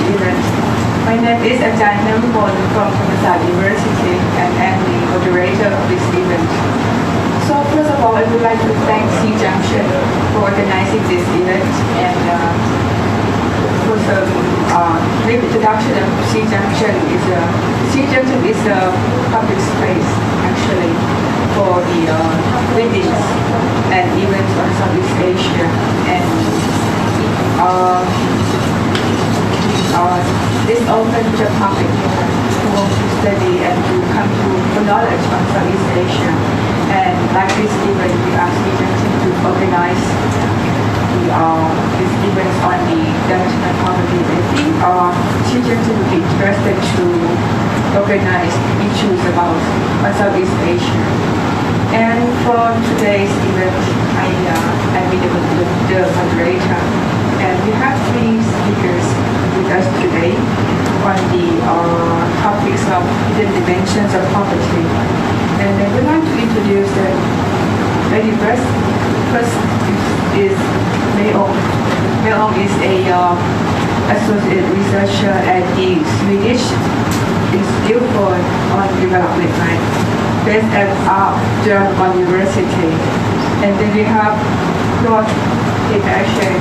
event. My name is Ajahn Namon from Thapparsat University and I'm the moderator of this event. So first of all, I would like to thank C Junction for organizing this event and for some brief introduction of C Junction is a public space actually for the weddings and events on Southeast Asia and this open to the public who want to study and to come to knowledge on Southeast Asia. And like this event, we ask Junction to organize these events on the dimension of poverty. I think Junction would be interested to organize issues about Southeast Asia. And for today's event, I meet the moderator, and we have three speakers with us today on the topics of hidden dimensions of poverty. And I would like to introduce the lady first. First is Mei-Ong. Mei-Ong is a associate researcher at the Swedish Institute for Development, based at German University. And then we have Claude Dependency,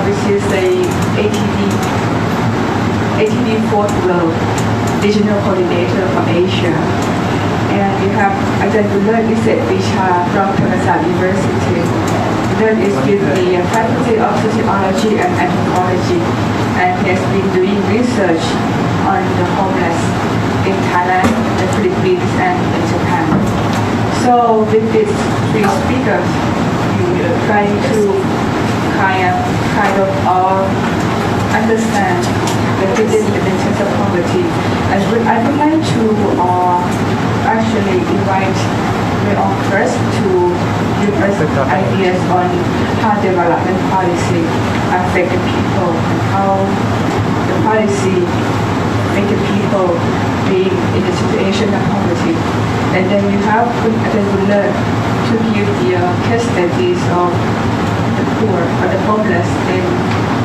which is a ATD Fourth World Regional Coordinator for Asia. And we have Ajahn Visha from Thapparsat University. That is with the Faculty of Sociology and Anthropology and has been doing research on the homeless in Thailand, the Philippines, and in Japan. So with these three speakers, we are trying to kind of understand the hidden dimensions of poverty. And I would like to actually invite Mei-Ong first to give us ideas on how development policy affect the people and how the policy make the people being in a situation of poverty. And then you have learn to give the case studies of the poor or the homeless in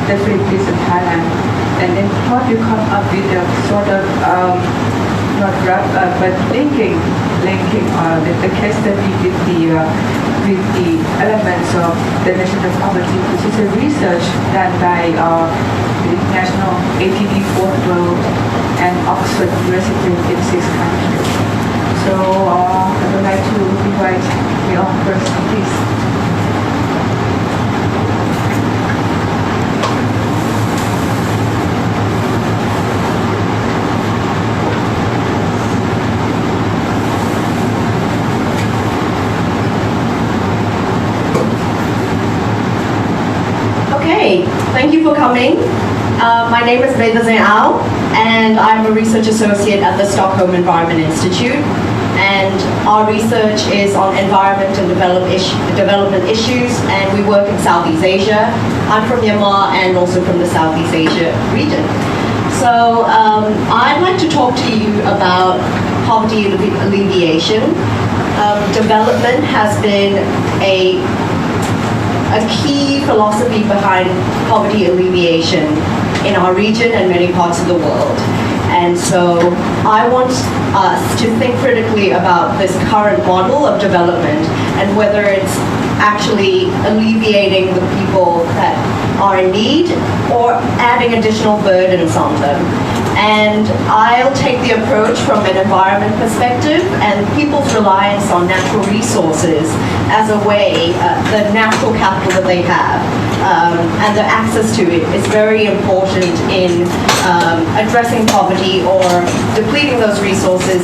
the Philippines and Thailand. And then how you come up with a sort of not wrap up, but linking the case study with the elements of the nation of poverty, which is a research done by the International ATD Fourth World and Oxford University in 6 countries. So I would like to invite Mei-Ong first, please. Thank you for coming. My name is Basin, and I'm a research associate at the Stockholm Environment Institute. And our research is on environment and development issues, and we work in Southeast Asia. I'm from Myanmar and also from the Southeast Asia region. So I'd like to talk to you about poverty alleviation. Development has been a key philosophy behind poverty alleviation in our region and many parts of the world. And so I want us to think critically about this current model of development and whether it's actually alleviating the people that are in need or adding additional burdens on them. And I'll take the approach from an environment perspective and people's reliance on natural resources as a way, the natural capital that they have, and the access to it is very important in addressing poverty or depleting those resources.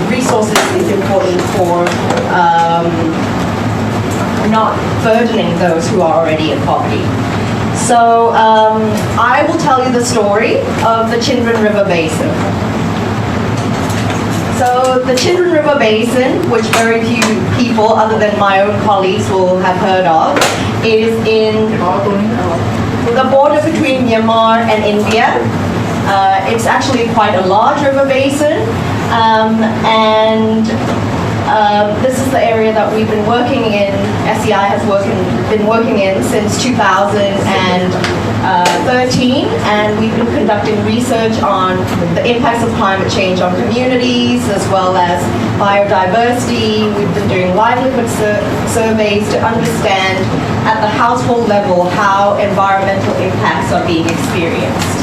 Resources is important for not burdening those who are already in poverty. So I will tell you the story of the Chindwin River Basin. So the Chindwin River Basin, which very few people other than my own colleagues will have heard of, is in the border between Myanmar and India. It's actually quite a large river basin, and This is the area that we've been working in, SEI has been working in since 2013, and we've been conducting research on the impacts of climate change on communities as well as biodiversity. We've been doing livelihood surveys to understand at the household level how environmental impacts are being experienced.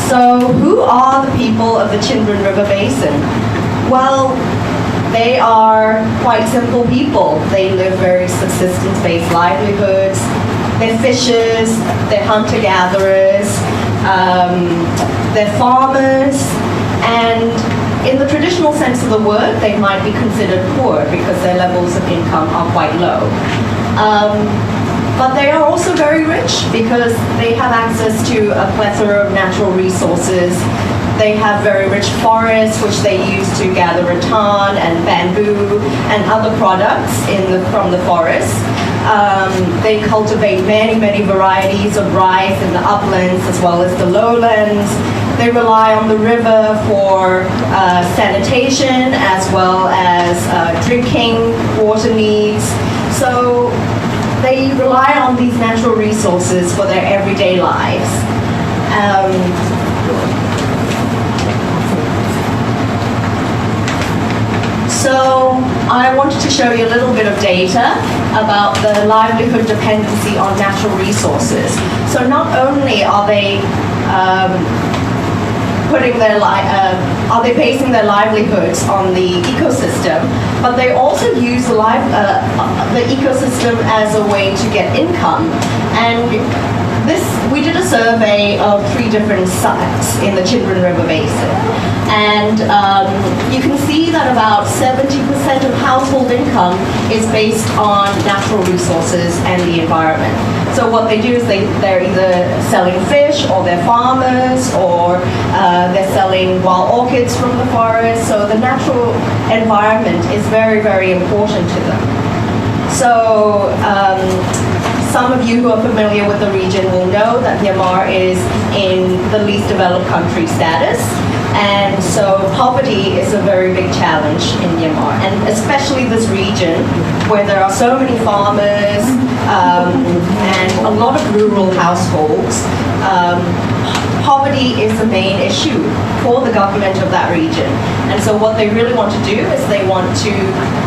So who are the people of the Chindwin River Basin? Well, they are quite simple people. They live very subsistence-based livelihoods. They're fishers, they're hunter-gatherers, they're farmers, and in the traditional sense of the word, they might be considered poor because their levels of income are quite low. But they are also very rich because they have access to a plethora of natural resources. They have very rich forests, which they use to gather rattan and bamboo and other products from the forest. They cultivate many, many varieties of rice in the uplands as well as the lowlands. They rely on the river for sanitation as well as drinking water needs. So they rely on these natural resources for their everyday lives. So I wanted to show you a little bit of data about the livelihood dependency on natural resources. So not only are they basing their livelihoods on the ecosystem, but they also use the ecosystem as a way to get income. And we did a survey of 3 different sites in the Chindwin River Basin. And you can see that about 70% of household income is based on natural resources and the environment. So what they do is they're either selling fish, or they're farmers, or they're selling wild orchids from the forest. So the natural environment is very, very important to them. So some of you who are familiar with the region will know that Myanmar is in the least developed country status. And so poverty is a very big challenge in Myanmar, and especially this region where there are so many farmers and a lot of rural households. Poverty is the main issue for the government of that region. And so what they really want to do is they want to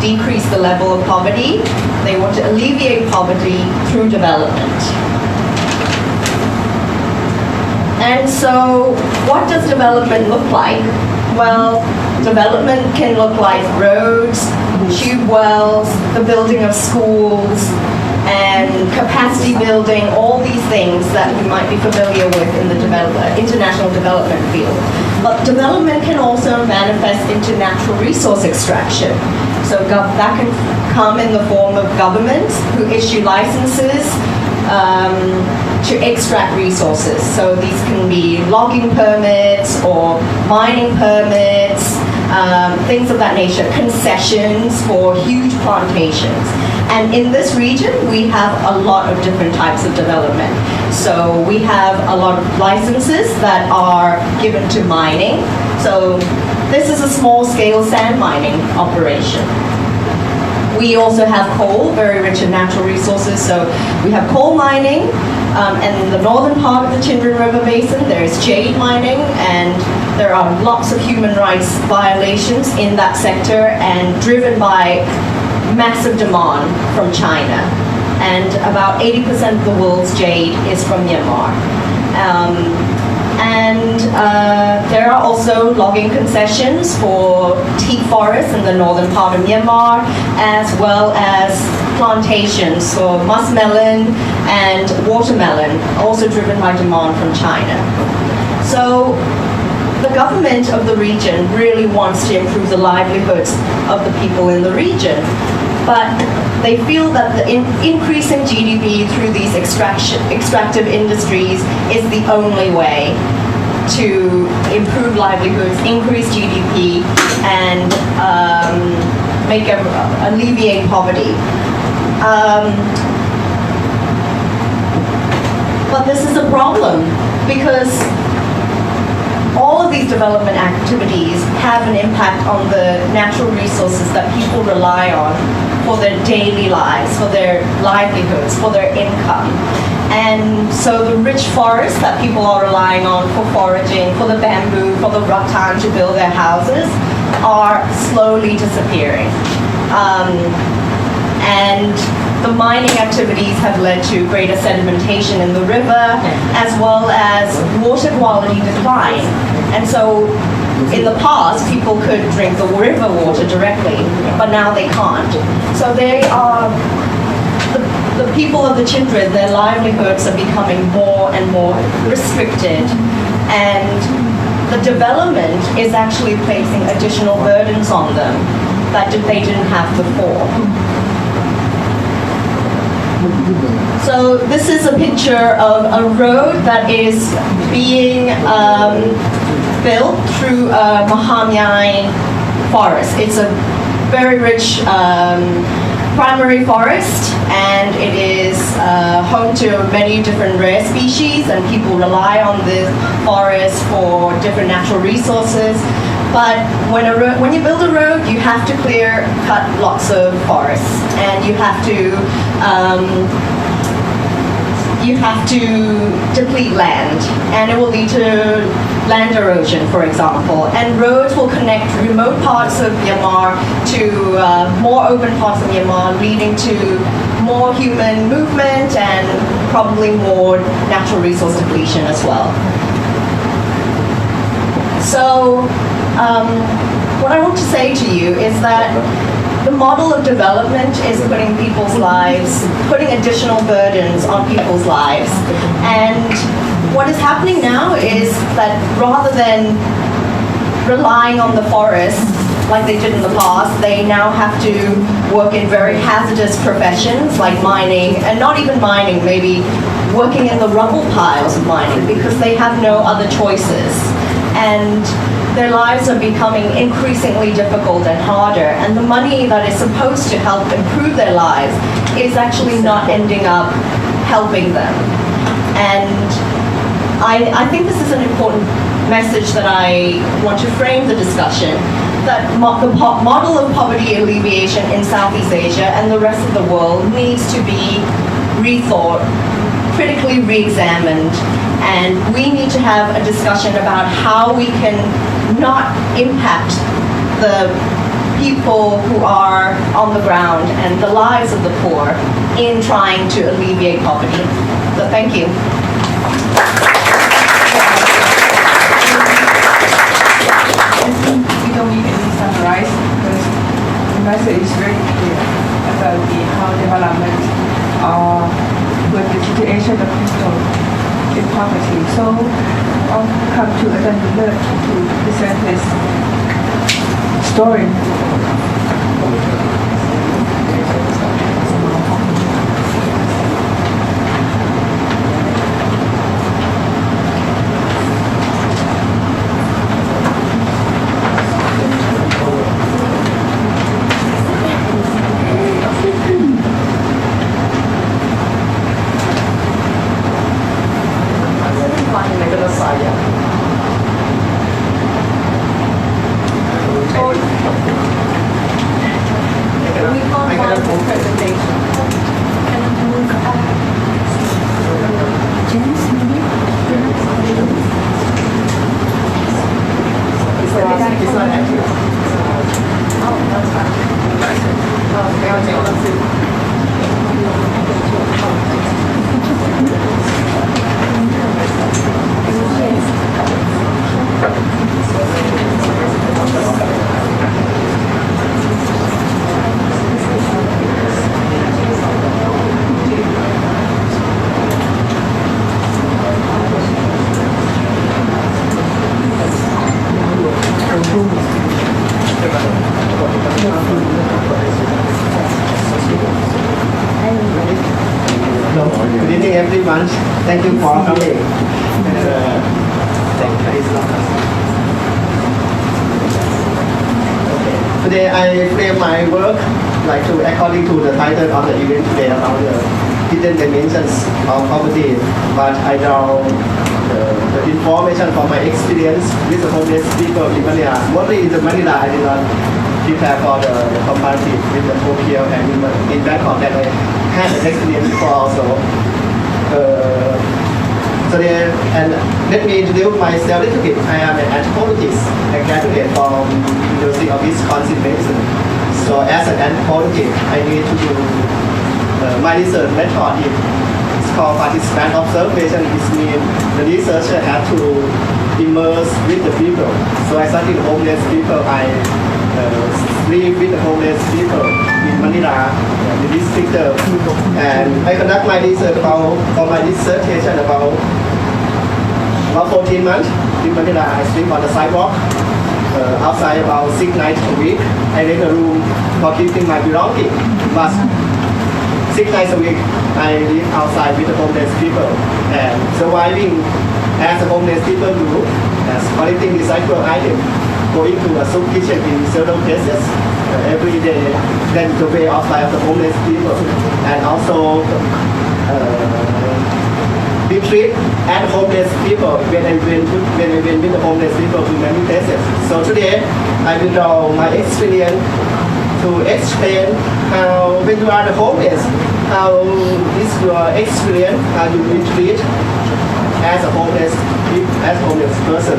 decrease the level of poverty. They want to alleviate poverty through development. And so what does development look like? Well, development can look like roads, tube wells, the building of schools, and capacity building, all these things that we might be familiar with in the international development field. But development can also manifest into natural resource extraction. So that can come in the form of governments who issue licenses to extract resources. So these can be logging permits or mining permits, things of that nature, concessions for huge plantations. And in this region, we have a lot of different types of development. So we have a lot of licenses that are given to mining. So this is a small-scale sand mining operation. We also have coal, very rich in natural resources. So we have coal mining, and in the northern part of the Chindwin River Basin, there is jade mining, and there are lots of human rights violations in that sector, and driven by massive demand from China. And about 80% of the world's jade is from Myanmar. There are also logging concessions for teak forests in the northern part of Myanmar, as well as plantations for muskmelon and watermelon, also driven by demand from China. So the government of the region really wants to improve the livelihoods of the people in the region, but they feel that the increasing GDP through these extractive industries is the only way to improve livelihoods, increase GDP, and alleviate poverty. But this is a problem because all of these development activities have an impact on the natural resources that people rely on for their daily lives, for their livelihoods, for their income. And so the rich forests that people are relying on for foraging, for the bamboo, for the rattan to build their houses, are slowly disappearing. And the mining activities have led to greater sedimentation in the river, as well as water quality decline. And so in the past, people could drink the river water directly, but now they can't. So they are, the people of the Chindwin, their livelihoods are becoming more and more restricted. And the development is actually placing additional burdens on them that they didn't have before. So this is a picture of a road that is being built through Mahanyai forest. It's a very rich primary forest, and it is home to many different rare species, and people rely on the forest for different natural resources. But when you build a road, you have to cut lots of forests, and you have to deplete land, and it will lead to land erosion, for example. And roads will connect remote parts of Myanmar to more open parts of Myanmar, leading to more human movement and probably more natural resource depletion as well. So what I want to say to you is that the model of development is putting additional burdens on people's lives. And what is happening now is that rather than relying on the forest like they did in the past, they now have to work in very hazardous professions like mining, and not even mining, maybe working in the rubble piles of mining, because they have no other choices. And their lives are becoming increasingly difficult and harder, and the money that is supposed to help improve their lives is actually not ending up helping them. And I think this is an important message that I want to frame the discussion, that the model of poverty alleviation in Southeast Asia and the rest of the world needs to be rethought, critically re-examined, and we need to have a discussion about how we can not impact the people who are on the ground and the lives of the poor in trying to alleviate poverty. So thank you. We don't need any summarize, because the message is very clear about how development with the situation of people in poverty. So I'll come to Livelihood to present his story. Good evening, everyone. Thank you for coming. Today I frame my work according to the title of the event today about the hidden dimensions of poverty, but I draw the information from my experience with the homeless people in Manila. Mostly in the Manila, I did not prepare for the comparative with the Tokyo and in Bangkok that I had an experience before also. So there, and let me introduce myself a little bit. I am an anthropologist, a graduate from University of Wisconsin, Basin. So as an anthropologist, I need to do my research method it's called participant observation. It means the researcher has to immerse with the people. So I study homeless people. I live with the homeless people in Manila, in this picture. And I conduct my research for my dissertation about 14 months in Manila. I sleep on the sidewalk outside about 6 nights a week. I rent a room for keeping my belongings. But 6 nights a week, I live outside with the homeless people and surviving as a homeless people do, as collecting recycled items, going to a soup kitchen in several cases every day. Then the way of life of the homeless people, and also we treat and homeless people when I went with the homeless people to many places. So today, I will draw my experience to explain how when you are the homeless, how is your experience, how you will treat as a homeless person.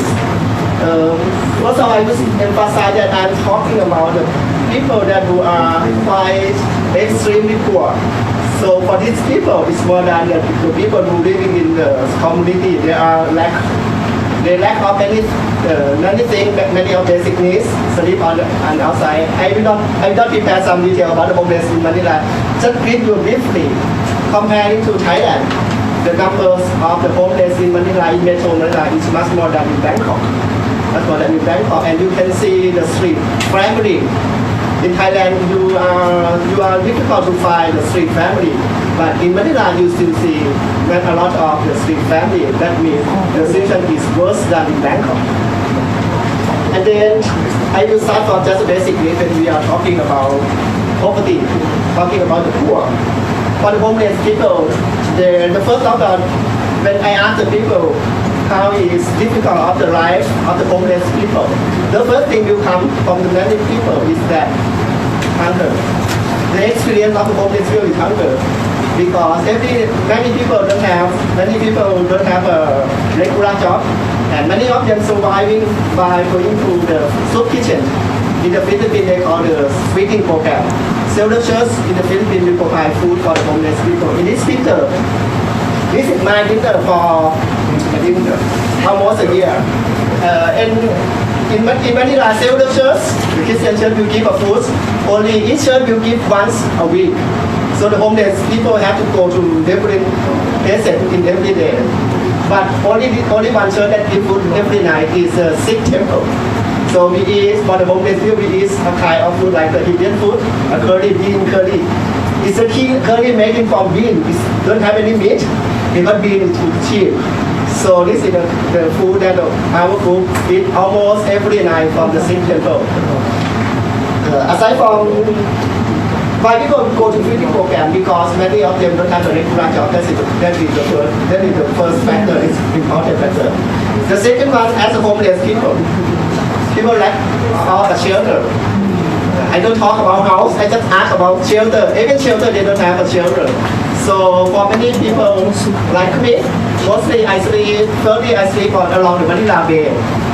Also, I would emphasize that I'm talking about the people that who are quite extremely poor. So for these people, it's more than the people who living in the community. They lack of many things, many of basic needs, sleep on outside. I will not prepare some detail about the homeless in Manila. Just brief you briefly, comparing to Thailand, the numbers of the homeless in Manila, in Metro Manila, is much more than in Bangkok. Much more than in Bangkok, and you can see the street family. In Thailand, you are difficult to find the street family, but in Manila you still see a lot of the street family. That means the situation is worse than in Bangkok. And then I will start from just basically when we are talking about poverty, talking about the poor. For the homeless people, the first of all, when I ask the people how is difficult of the life of the homeless people, the first thing will come from the many people is that hunger. The experience of the homeless people is hunger, because many people don't have a regular job, and many of them surviving by going to the soup kitchen. In the Philippines, they call the feeding program. Several churches in the Philippines will provide food for the homeless people. In this picture, this is my dinner for almost a year. In Manila, several churches, the Christian church will give a food. Only each church will give once a week. So the homeless people have to go to different places in every day. But only one church that gives food every night is a Sikh temple. So we eat, for the homeless people, we eat a kind of food like the Indian food, a bean curry. It's a curry making from bean. It don't have any meat, because bean is too cheap. So this is the food that our group eat almost every night from the Sikh temple. Aside from why people go to feeding program, because many of them don't have a regular job. That is the first factor, is important factor. The second one, as a homeless people lack of a shelter. I don't talk about house, I just ask about shelter. Even shelter, they don't have a shelter. So for many people like me, mostly I sleep along the Manila Bay.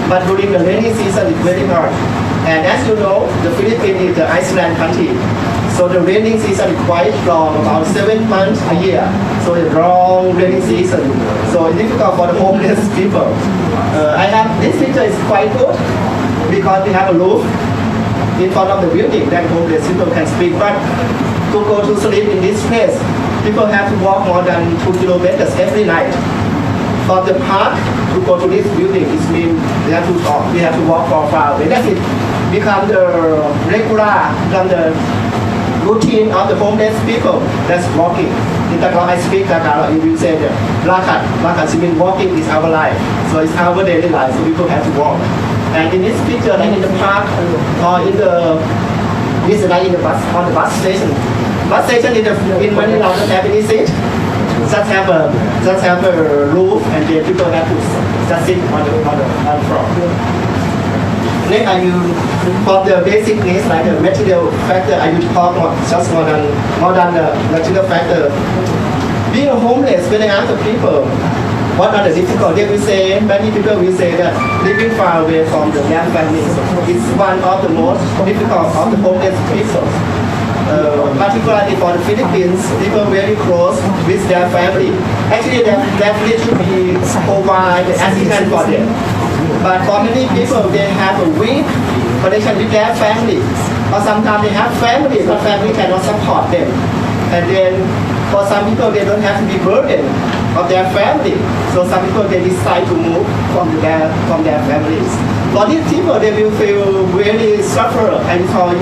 But during the rainy season, it's very hard. And as you know, the Philippines is the Iceland country. So the raining season is quite long, about 7 months a year. So it's long raining season. So it's difficult for the homeless people. This picture is quite good because we have a roof in front of the building that homeless people can sleep. But to go to sleep in this place, people have to walk more than 2 kilometers every night. From the park to go to this building, it means we have to walk for far away. That's it. Become the routine of the homeless people. That's walking. In Tagalog, I speak Tagalog, you will say that lakat means walking is our life. So it's our daily life, so people have to walk. And in this picture, like in the park or this is like in the bus, on the bus station. Bus station in Manila don't have any seat. just have a roof, and then people have to just sit on the floor. Next, I will for the basic needs like the material factor. I will talk just more than the material factor. Being homeless, when I ask the people what are the difficulties, they will say, many people will say that living far away from their family is one of the most difficult of the homeless people. Particularly for the Philippines, people very close with their family. Actually, their family should be provide assistance for them. But for many people, they have a weak connection with their family. Or sometimes they have family, but family cannot support them. And then for some people, they don't have to be burdened of their family. So some people, they decide to move from their families. For these people, they will feel really suffer. And for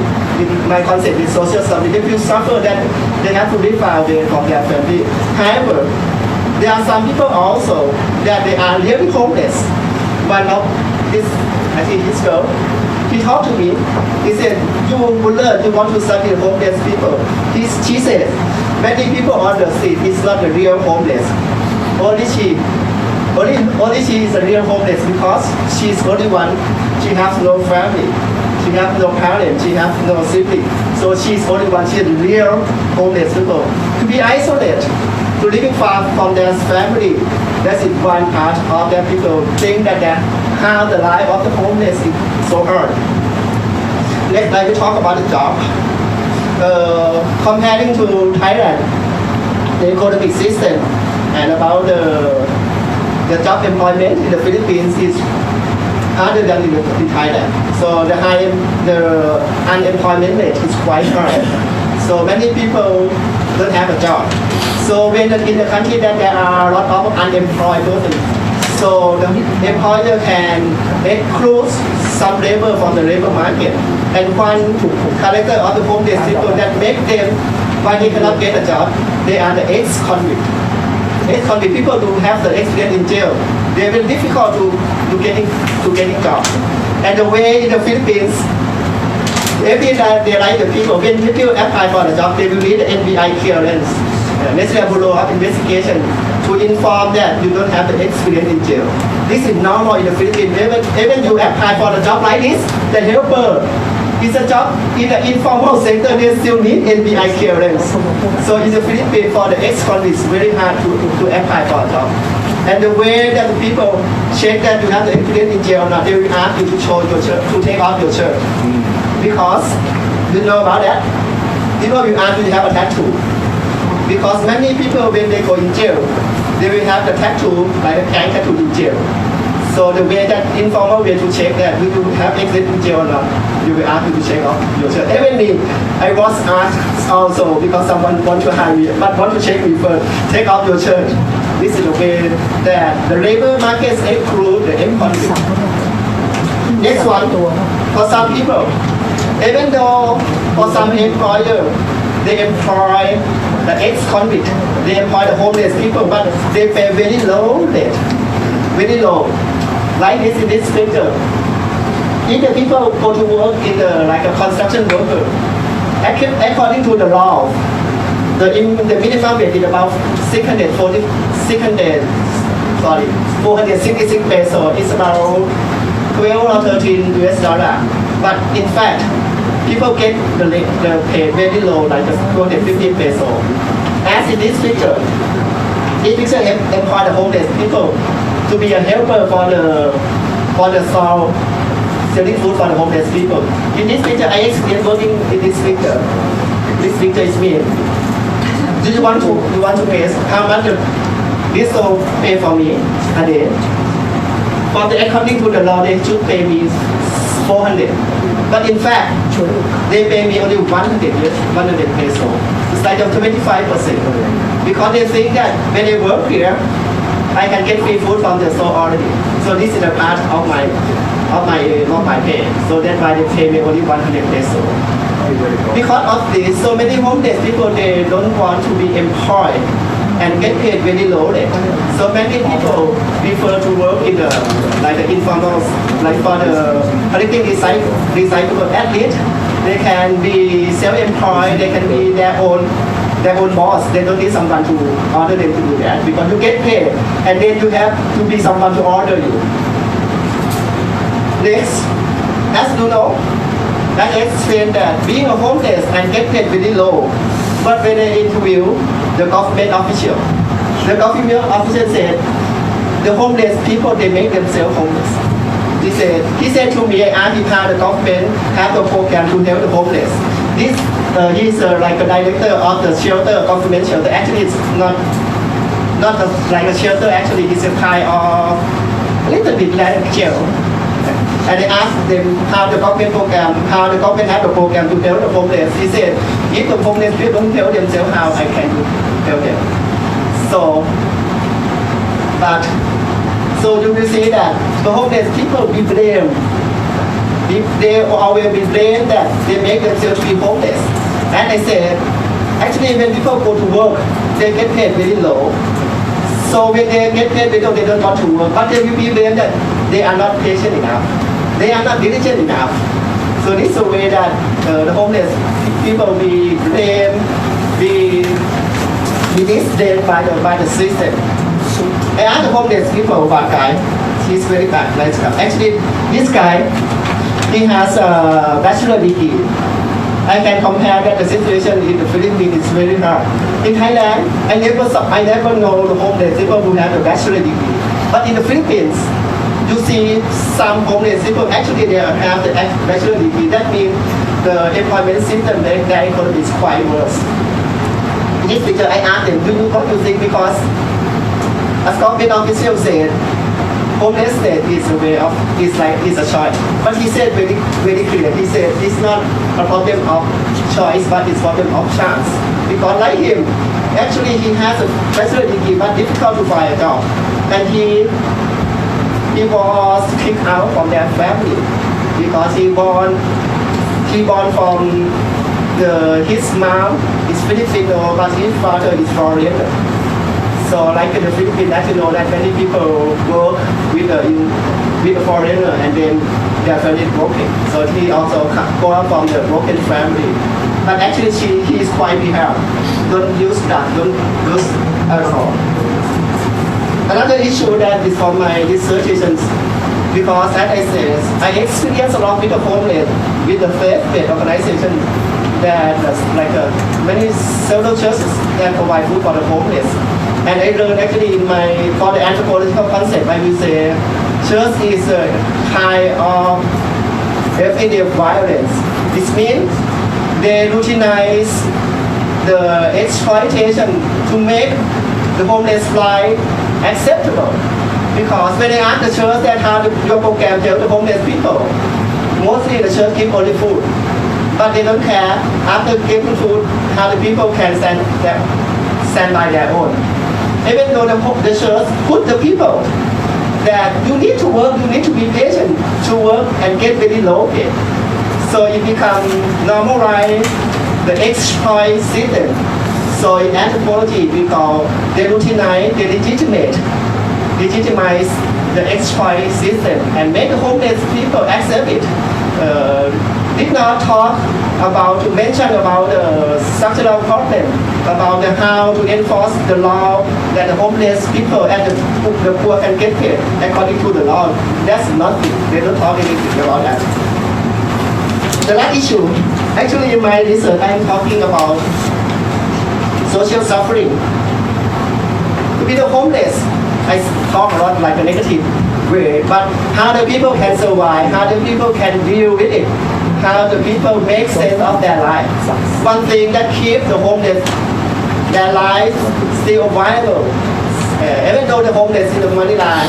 my concept is social service, they will suffer that they have to live far away from their family. However, there are some people also that they are really homeless. One of this, I think this girl, he talked to me. He said, "You will learn. You want to study homeless people." She said, "Many people on the street is not the real homeless. Only she is a real homeless because she is only one. She has no family. She has no parents. She has no sibling. So she is only one. She is a real homeless people. To be isolated, to living far from their family, that is one part of their people think that how the life of the homeless is so hard." Next, I will talk about the job. Comparing to Thailand, the economic system, and about the job employment in the Philippines is harder than in Thailand. So the unemployment rate is quite high. So many people don't have a job. So when in the country that there are a lot of unemployed persons, so the employer can exclude some labor from the labor market. And one character of the homeless people that make them, why they cannot get a job, they are the ex-convict. Ex-convict people who have the experience in jail, they are very difficult to getting job. And the way in the Philippines, every time they like the people, when people apply for the job, they will need the NBI clearance, National Bureau of Investigation, to inform that you don't have the experience in jail. This is normal in the Philippines. Even you apply for a job like this, the helper is a job in the informal sector, they still need NBI clearance. So in the Philippines, for the ex-convicts, it's very hard to apply for a job. And the way that the people check that you have the experience in jail or not, they will ask you to show your shirt, to take off your shirt. Because, you know about that? You know you ask you to have a tattoo. Because many people, when they go in jail, they will have the tattoo, like a gang tattoo in jail. So the way that informal way to check that you have exit in jail or not, you will ask you to check off your shirt. Even me, I was asked also because someone want to hire me, but want to check me first, take off your shirt. This is the way that the labor markets include the employment. Next one, for some people, even though for some employer, they employ the ex-convict, they employ the homeless people, but they pay very low rate, very low. Like this in this picture. If the people go to work in like a construction worker, according to the law, the minimum wage is about 466 pesos. It's about 12 or 13 US dollar. But in fact, people get the pay very low, like 250 pesos. As in this picture, this picture employ the homeless people to be a helper for the stall selling food for the homeless people. In this picture, I explain working in this picture. This picture is me. Do you want to guess how much this stall pay for me a day? But according to the law, they should pay me 400. But in fact, they pay me only 100 pesos. It's like 25%. Because they think that when they work here, I can get free food from the store already. So this is a part of my pay. So that's why they pay me only 100 pesos. Because of this, so many homeless people, they don't want to be employed and get paid very low rate. So many people prefer to work in the informal, like for the collecting recyclable. At least they can be self-employed, they can be their own their own boss. They don't need someone to order them to do that because you get paid and then you have to be someone to order you. Next, as you know, I explained that being a homeless and get paid very low. But when I interview the government official said the homeless people, they make themselves homeless. He said to me, I asked him how the government have a program to help the homeless. He's like a director of the shelter, government shelter. Actually, it's not like a shelter. Actually, it's a kind of a little bit like a jail. And I asked them how the government have a program to help the homeless. He said, if the homeless people don't help themselves, how I can help them? So you will see that the homeless people be blamed. They always be blamed that they make themselves be homeless. And I said, actually when people go to work, they get paid very low. So when they get paid very low, they don't want to work. But they will be blamed that they are not patient enough. They are not diligent enough. So this is a way that the homeless people be blamed, be disdained by the system. I asked the homeless people one guy, he's very nice guy. Actually, this guy, he has a bachelor degree. I can compare that the situation in the Philippines is very hard. In Thailand, I never know the homeless people who have a bachelor degree. But in the Philippines, you see some homeless people, actually they have the bachelor degree. That means the employment system, their economy is quite worse. In this picture, I asked them, what do you think? Because as government official said, homelessness is a choice. But he said very, very clear. He said it's not a problem of choice, but it's a problem of chance. Because like him, actually he has a bachelor degree, but difficult to find a job. And he was kicked out from their family because he born from his mom is Filipino, but his father is foreigner. So like in the Philippines, as you know, that many people work with a foreigner and then their family is broken. So he also born from the broken family. But actually he is quite behaved. Don't use that, don't use at all. Another issue that is from my dissertations, because as I said, I experienced a lot with the homeless, with the faith-based organization that many several churches that provide food for the homeless. And I learned actually for the anthropological concept, I will say church is a kind of everyday violence. This means they routinize the exploitation to make the homeless life acceptable. Because when they ask the church that how your program help the homeless people, mostly the church give only food. But they don't care after giving food how the people can stand by their own. Even though the church put the people that you need to work, you need to be patient to work and get very low pay. So it becomes normalized the exploit system. So in anthropology we call deroutinize, legitimize the exploit system and make the homeless people accept it. Did not mention about the structural problem, about how to enforce the law that the homeless people and the poor can get paid according to the law. That's nothing. They don't talk anything about that. The last issue, actually in my research, I'm talking about social suffering. To be the homeless, I talk a lot like a negative way, but how the people can survive, how the people can deal with it, how the people make sense of their life. One thing that keeps the homeless, their life still viable. Even though the homeless in the Manila,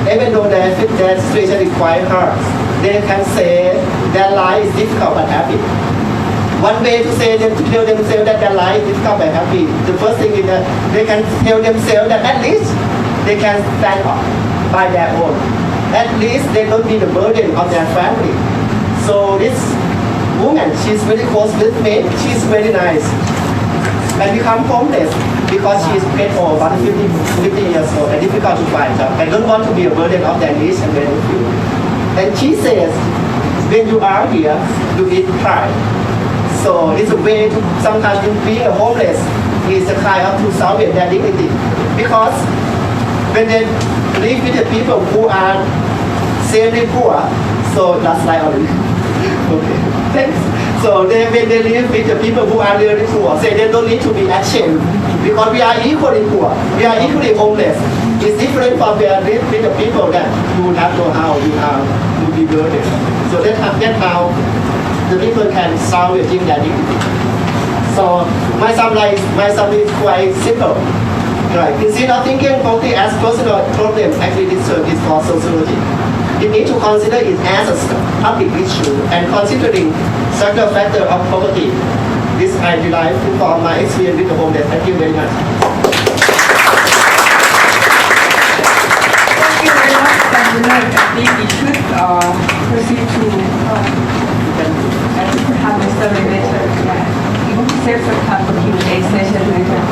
even though their situation is quite hard, they can say their life is difficult but happy. One way to tell themselves that their life is difficult but happy, the first thing is that they can tell themselves that at least they can stand up by their own. At least they don't need the burden of their family. So this woman, she's very close with me, she's very nice. And become homeless because she is paid for about 50 years old and difficult to find job. I don't want to be a burden of their needs and benefit. And she says, when you are here, you eat pride. So it's a way to sometimes being a homeless, is a kind of to salvage their dignity. Because when they live with the people who are extremely poor, so that's like already. Okay, thanks. So when they live with the people who are really poor, say they don't need to be ashamed because we are equally poor, we are equally homeless. It's different from where live with the people that do not know how you are to be burdened. So that's how the people can salvage their dignity. So my summary is quite simple. Right. Instead of thinking poverty as personal problem, actually this is for sociology. You need to consider it as a public issue and considering structural factor of poverty. This I derive from my experience with the homeless. Thank you very much. Thank you very much, Chindwin. I think we should proceed to have a survey later. We will save some time for Q&A session later.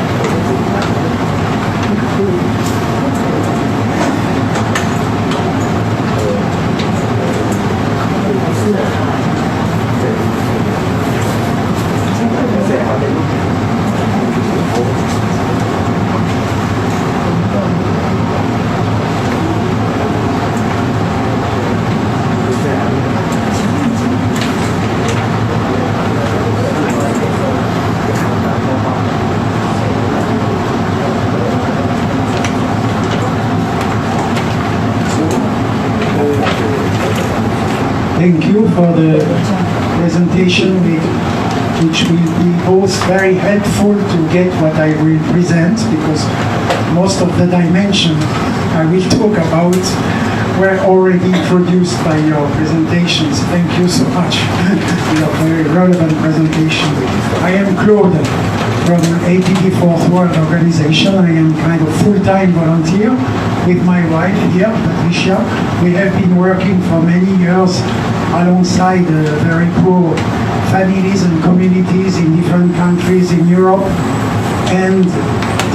Thank you for the presentation, which will be both very helpful to get what I will present, because most of the dimensions I will talk about were already introduced by your presentations. Thank you so much for your very relevant presentation. I am Claude from APD Fourth World Organization. I am kind of full-time volunteer with my wife here, Patricia. We have been working for many years alongside very poor families and communities in different countries in Europe and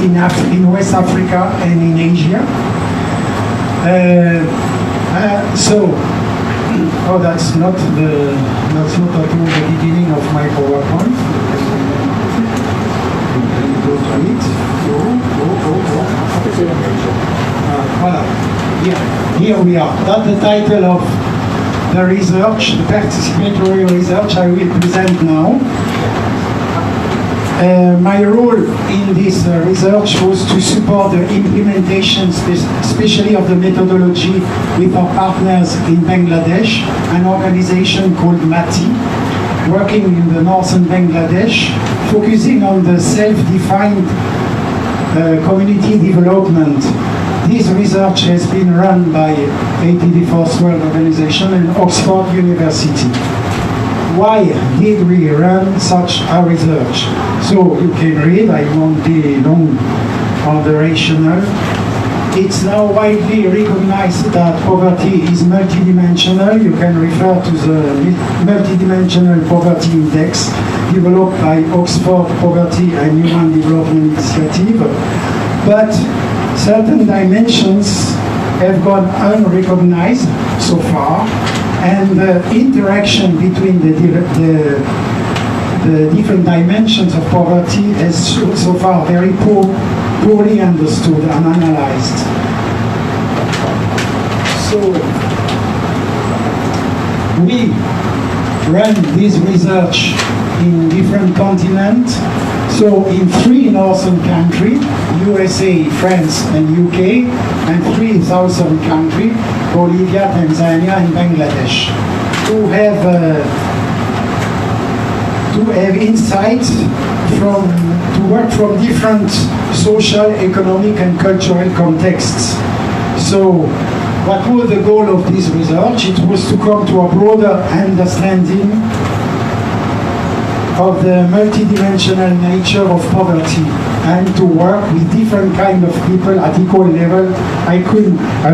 in West Africa and in Asia. That's not at all the beginning of my PowerPoint. Go to it. Voilà. Here we are. That's the title of the research, the participatory research I will present now. My role in this research was to support the implementation, especially of the methodology with our partners in Bangladesh, an organization called MATI, working in the northern Bangladesh, focusing on the self-defined community development. This research has been run by APD Fourth World Organization and Oxford University. Why did we run such a research? So you can read, I won't be long on the rationale. It's now widely recognized that poverty is multidimensional. You can refer to the Multidimensional Poverty Index developed by Oxford Poverty and Human Development Initiative. But certain dimensions have gone unrecognized so far, and the interaction between the different dimensions of poverty is so far very poorly understood and analyzed. So we run this research in different continents. So in 3 northern countries, USA, France and UK, and 3 southern countries, Bolivia, Tanzania and Bangladesh, to have insights to work from different social, economic and cultural contexts. So what was the goal of this research? It was to come to a broader understanding of the multidimensional nature of poverty and to work with different kinds of people at equal level. I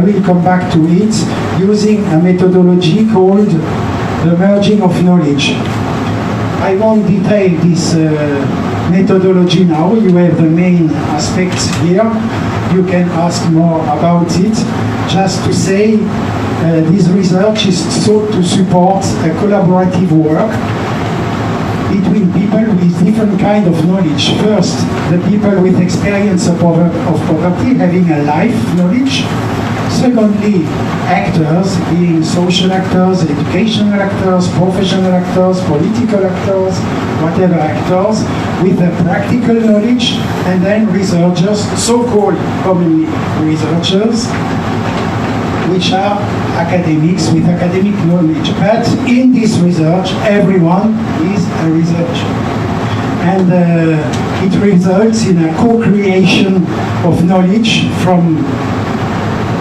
will come back to it using a methodology called the merging of knowledge. I won't detail this methodology now. You have the main aspects here. You can ask more about it. Just to say, this research is sought to support a collaborative work between people with different kind of knowledge. First, the people with experience of poverty, having a life knowledge. Secondly, actors, being social actors, educational actors, professional actors, political actors, whatever actors, with a practical knowledge, and then researchers, so-called commonly researchers, which are academics with academic knowledge. But in this research, everyone is a researcher. And it results in a co-creation of knowledge from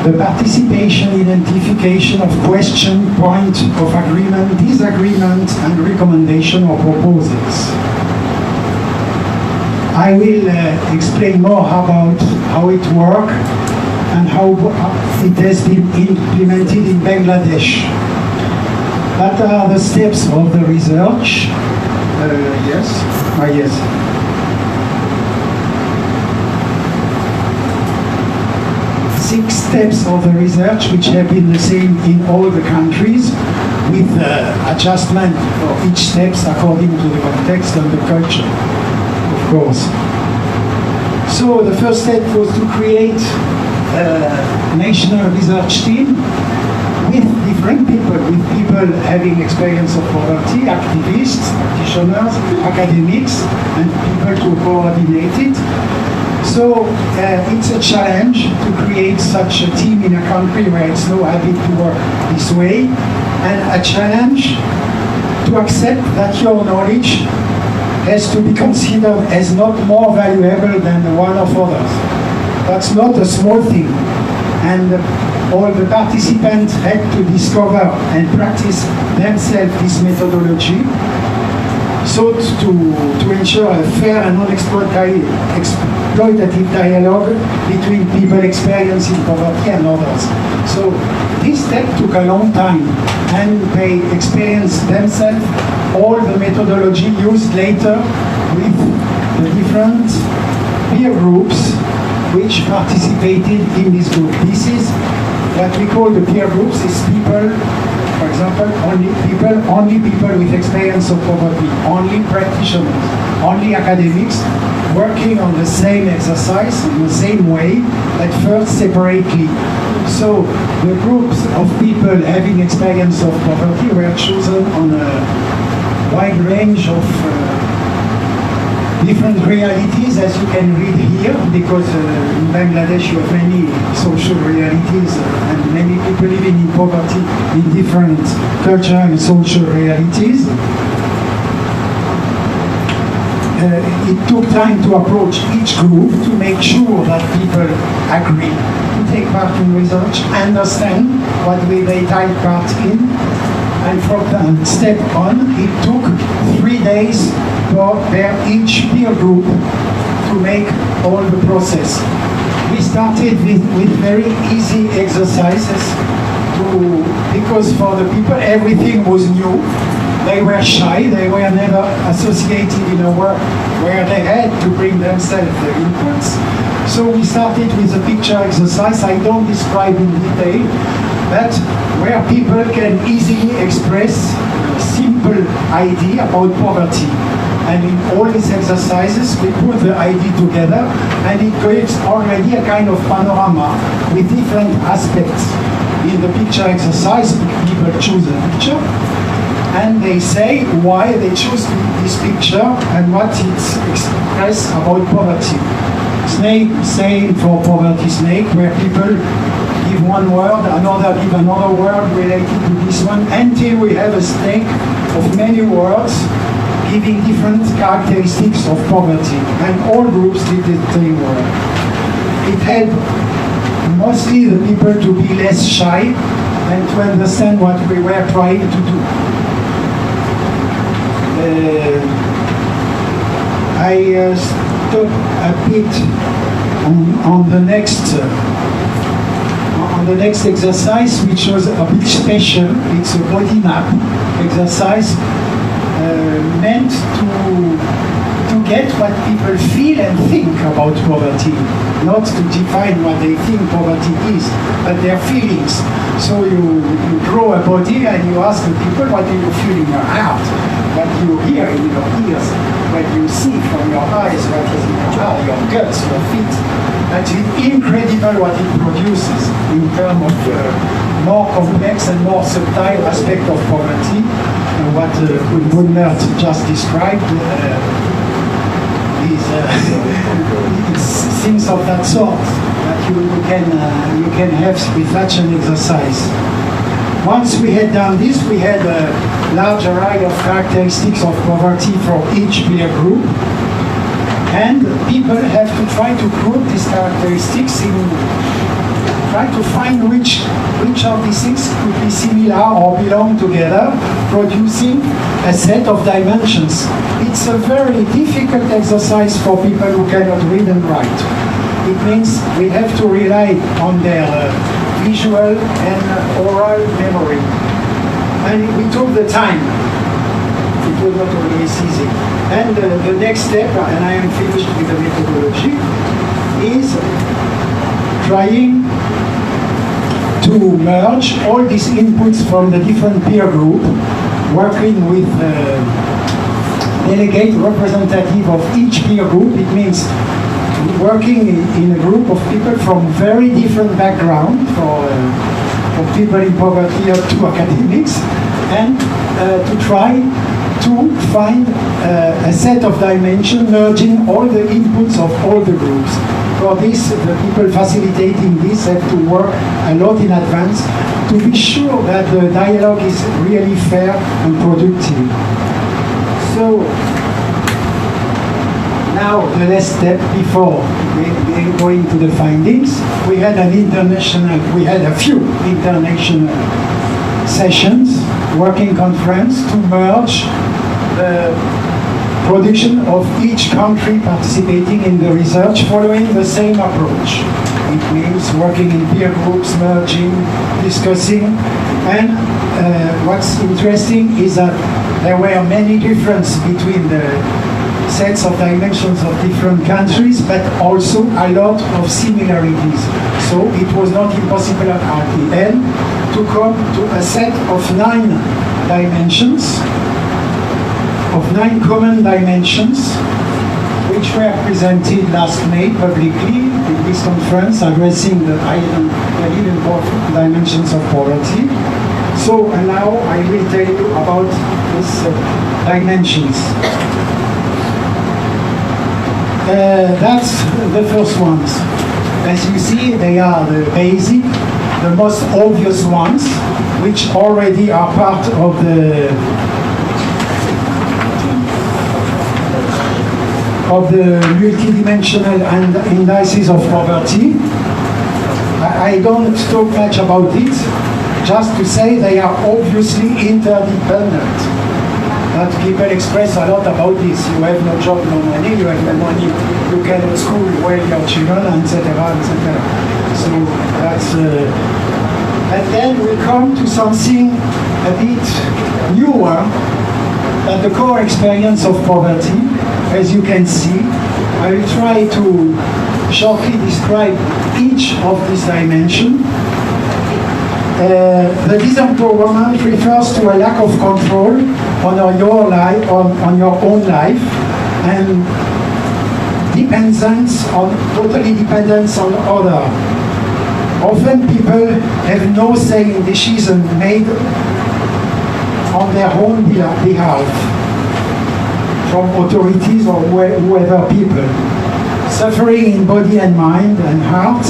the participation, identification of question, point of agreement, disagreement, and recommendation or proposals. I will explain more about how it works and how it has been implemented in Bangladesh. What are the steps of the research? Yes. 6 steps of the research, which have been the same in all the countries, with adjustment of each steps according to the context and the culture, of course. So the first step was to create a national research team with different people, with people having experience of poverty, activists, practitioners, academics, and people to coordinate it. So it's a challenge to create such a team in a country where it's no habit to work this way, and a challenge to accept that your knowledge has to be considered as not more valuable than the one of others. That's not a small thing. And all the participants had to discover and practice themselves this methodology, so to ensure a fair and non-exploitative dialogue between people experiencing poverty and others. So this step took a long time, and they experienced themselves all the methodology used later with the different peer groups which participated in this group. This is what we call the peer groups, is people, for example, only people with experience of poverty, only practitioners, only academics, working on the same exercise in the same way, at first separately. So the groups of people having experience of poverty were chosen on a wide range of different realities, as you can read here, because in Bangladesh you have many social realities and many people living in poverty in different cultural and social realities. It took time to approach each group to make sure that people agree to take part in research, understand what they take part in, and from that step on, it took 3 days per each peer group to make all the process. We started with very easy exercises because for the people everything was new. They were shy, they were never associated in a work where they had to bring themselves the inputs. So we started with a picture exercise. I don't describe in detail, but where people can easily express a simple idea about poverty. And in all these exercises, we put the idea together, and it creates already a kind of panorama with different aspects. In the picture exercise, people choose a picture, and they say why they choose this picture and what it expresses about poverty. Snake, saying for poverty snake, where people give one word, another give another word related to this one, until we have a snake of many words giving different characteristics of poverty. And all groups did the same work. It helped mostly the people to be less shy and to understand what we were trying to do. I stop a bit on the next exercise, which was a bit special. It's a body map exercise meant to get what people feel and think about poverty. not to define what they think poverty is, but their feelings. So you draw a body and you ask the people, what do you feel in your heart? What you hear in your ears? What you see from your eyes? What is in your heart? Your guts, your feet? And it's incredible what it produces in terms of more complex and more subtle aspect of poverty. What Woodmert just described is things of that sort that you can have with such an exercise. Once we had done this, we had a large array of characteristics of poverty for each peer group, and people have to try to group these characteristics in try to find which of these things could be similar or belong together, producing a set of dimensions. It's a very difficult exercise for people who cannot read and write. It means we have to rely on their visual and oral memory. And we took the time. It was not always easy. And the next step, and I am finished with the methodology, is trying to merge all these inputs from the different peer group, working with delegate representative of each peer group. It means working in a group of people from very different backgrounds, for people in poverty up to academics, and to try to find a set of dimensions merging all the inputs of all the groups. For this, the people facilitating this have to work a lot in advance to be sure that the dialogue is really fair and productive. So, now the last step before we go into the findings, we had a few international sessions, working conference to merge the production of each country participating in the research following the same approach. It means working in peer groups, merging, discussing, and what's interesting is that there were many differences between the sets of dimensions of different countries, but also a lot of similarities. So it was not impossible at the end to come to a set of 9 dimensions, of 9 common dimensions, which were presented last May publicly in this conference addressing the 11 dimensions of poverty. So and now I will tell you about these dimensions. That's the first ones. As you see, they are the basic, the most obvious ones, which already are part of the multidimensional indices of poverty. I don't talk much about it, just to say they are obviously interdependent. That people express a lot about this. You have no job, no money, you have no money, you cannot school well your children, etc., etc. So that's... and then we come to something a bit newer, that the core experience of poverty. As you can see, I will try to shortly describe each of these dimensions. The disempowerment refers to a lack of control on your life, on your own life, and totally dependence on others. Often people have no say in decisions made on their own behalf, from authorities or whoever people. Suffering in body and mind and heart.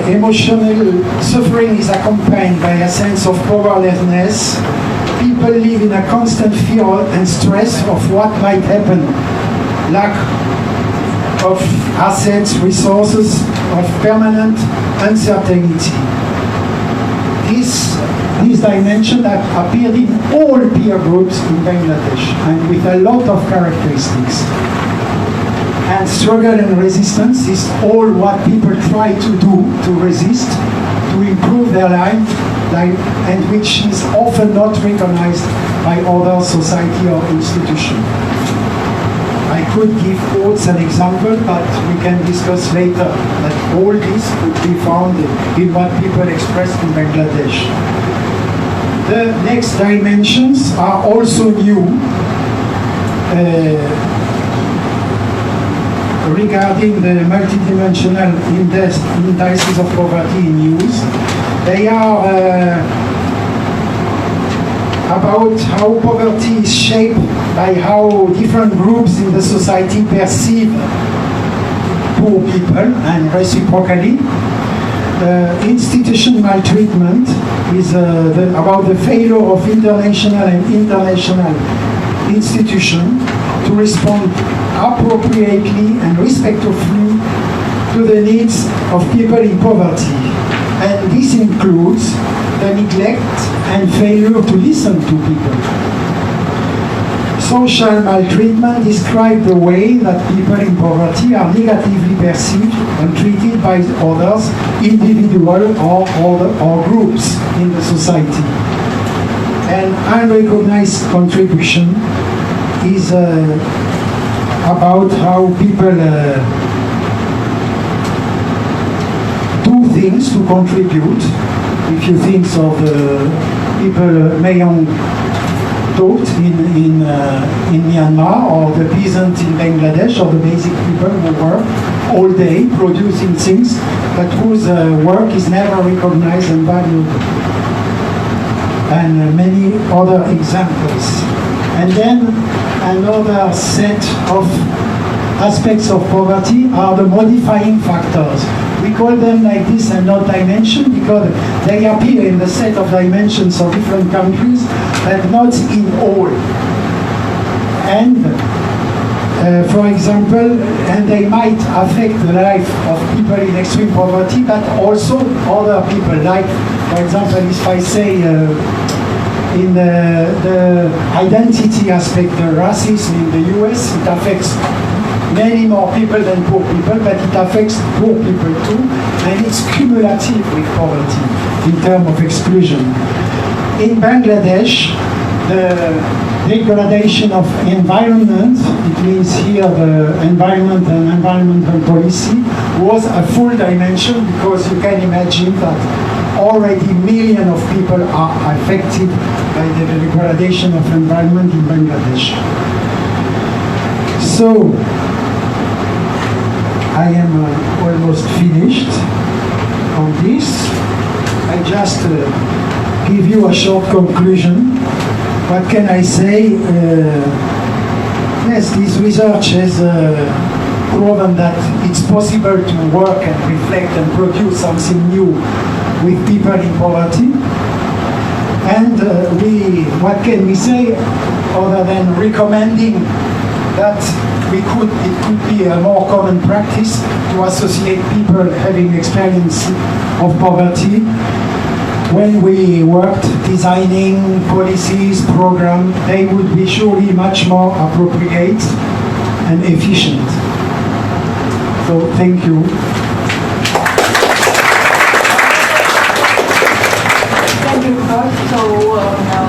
Emotional suffering is accompanied by a sense of powerlessness. People live in a constant fear and stress of what might happen. Lack of assets, resources, of permanent uncertainty. These dimensions have appeared in all peer groups in Bangladesh and with a lot of characteristics. And struggle and resistance is all what people try to do to resist, to improve their life, and which is often not recognized by other society or institution. I could give quotes and examples, but we can discuss later that all this could be found in what people expressed in Bangladesh. The next dimensions are also new regarding the multidimensional indices of poverty in use. They are about how poverty is shaped by how different groups in the society perceive poor people and reciprocally. Institution maltreatment is about the failure of international institutions to respond appropriately and respectfully to the needs of people in poverty. And this includes the neglect and failure to listen to people. Social maltreatment describes the way that people in poverty are negatively perceived and treated by others, individuals or groups in the society. And unrecognized contribution is about how people do things to contribute. If you think of people Mayong taught in Myanmar, or the peasant in Bangladesh, or the basic people who work all day producing things, but whose work is never recognized and valued. And many other examples. And then another set of aspects of poverty are the modifying factors. We call them like this and not dimension because they appear in the set of dimensions of different countries, but not in all. And for example, and they might affect the life of people in extreme poverty, but also other people. Like, for example, if I say in the identity aspect, the racism in the US, it affects many more people than poor people, but it affects poor people too, and it's cumulative with poverty in terms of exclusion. In Bangladesh, the degradation of environment, it means here the environment and environmental policy, was a full dimension because you can imagine that already millions of people are affected by the degradation of environment in Bangladesh. So, I am almost finished on this. I just give you a short conclusion. What can I say? Yes, this research has proven that it's possible to work and reflect and produce something new with people in poverty. And what can we say other than recommending that it could be a more common practice to associate people having experience of poverty when we worked designing policies, programs. They would be surely much more appropriate and efficient. So thank you. Thank you, Coach. So now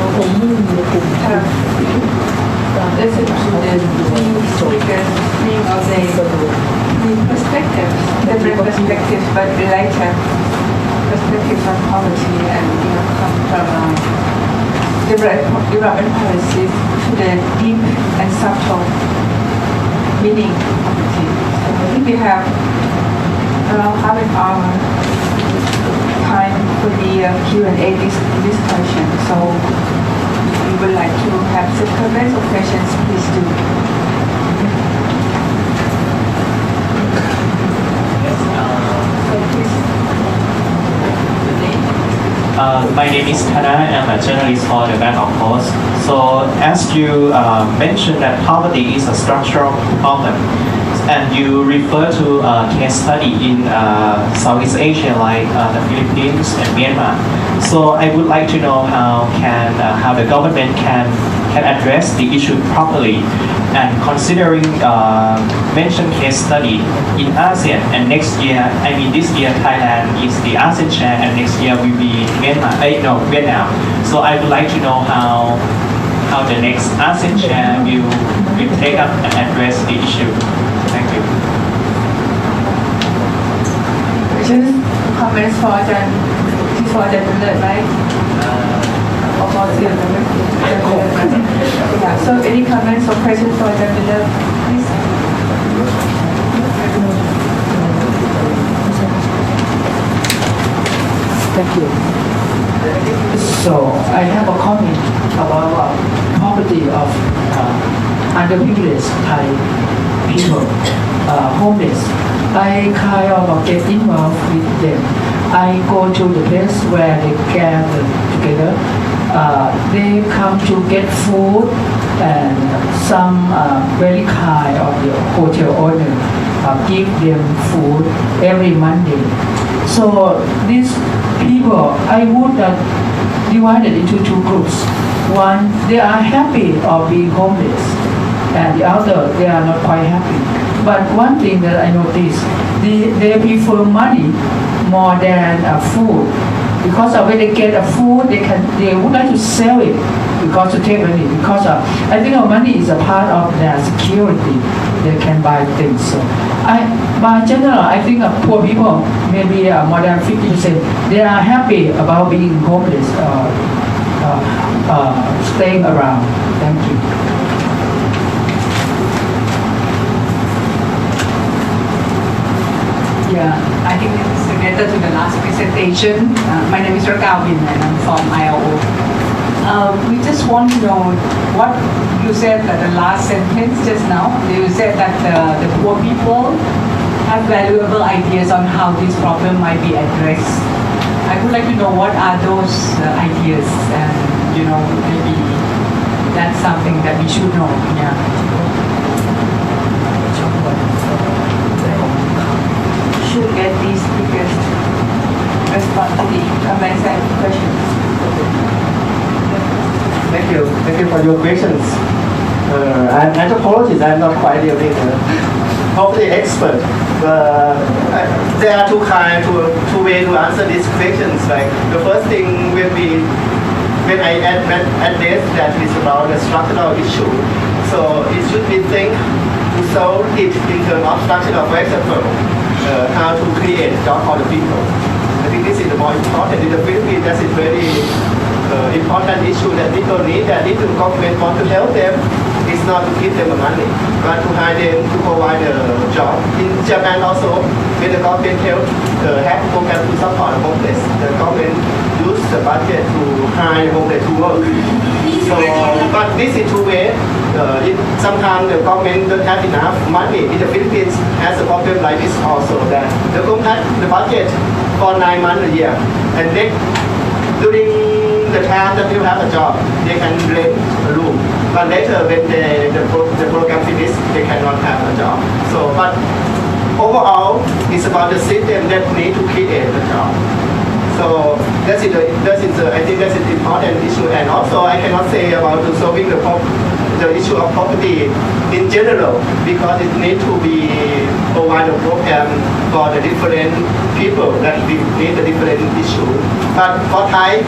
listen to the three speakers, three of the perspectives, different perspectives, but related perspectives on poverty and come from development policies to the deep and subtle meaning of poverty. So I think we have around half an hour time for the Q&A discussion. So if you would like to have some comments or questions, please do. So please. My name is Tana. I'm a journalist for the Bangkok Post. So as you mentioned that poverty is a structural problem, and you refer to a case study in Southeast Asia like the Philippines and Myanmar. So I would like to know how the government can address the issue properly, and considering mentioned case study in ASEAN, and next year, I mean this year Thailand is the ASEAN chair, and next year will be Vietnam. So I would like to know how how the next ASEAN chair will take up and address the issue. Thank you. Questions, comments for Ajahn? This is for Ajahn Bulat, right? Or for Ajahn Bulat? Yeah, so any comments or questions for Ajahn Bulat, please? Thank you. So I have a comment about poverty of underprivileged Thai people, homeless. I kind of get involved with them. I go to the place where they gather together. They come to get food, and some very kind of the hotel owner give them food every Monday. So these people, I would divide it into two groups. One, they are happy of being homeless, and the other, they are not quite happy. But one thing that I noticed, they prefer money more than food, because when they get a food, they would like to sell it because to take money. Because I think money is a part of their security. They can buy things. So by general, I think poor people, maybe more than 50%, they are happy about being homeless, staying around. Thank you. Yeah, I think it's related to the last presentation. My name is Galvin and I'm from ILO. We just want to know what you said that the last sentence just now. You said that the poor people have valuable ideas on how this problem might be addressed. I would like to know what are those ideas, and maybe that's something that we should know. Yeah. Should get these speakers respond to the comments and questions. Thank you for your questions. I'm anthropologist. I'm not quite a poverty expert. There are two ways to answer these questions. Like the first thing when I address that is about the structural issue. So it should be think to solve it in terms of structural, for example, how to create job for the people. I think this is the more important. In the Philippines, that's a very important issue that people need. That if the government want to help them, it's not to give them the money, but to hire them to provide a job. In Japan also, when the government have program to support the homeless, the government use the budget to hire homeless to work. So, but this is two ways. Sometimes the government don't have enough money. In the Philippines, has a problem like this also, that the government has the budget for 9 months a year, and then during the time that you have a job, they can rent a room. But later, when the program finishes, they cannot have a job. So, but overall, it's about the system that need to create a job. So I think that's an important issue. And also, I cannot say about solving the issue of poverty in general, because it needs to be provide a program for the different people that need a different issue. But for Thai,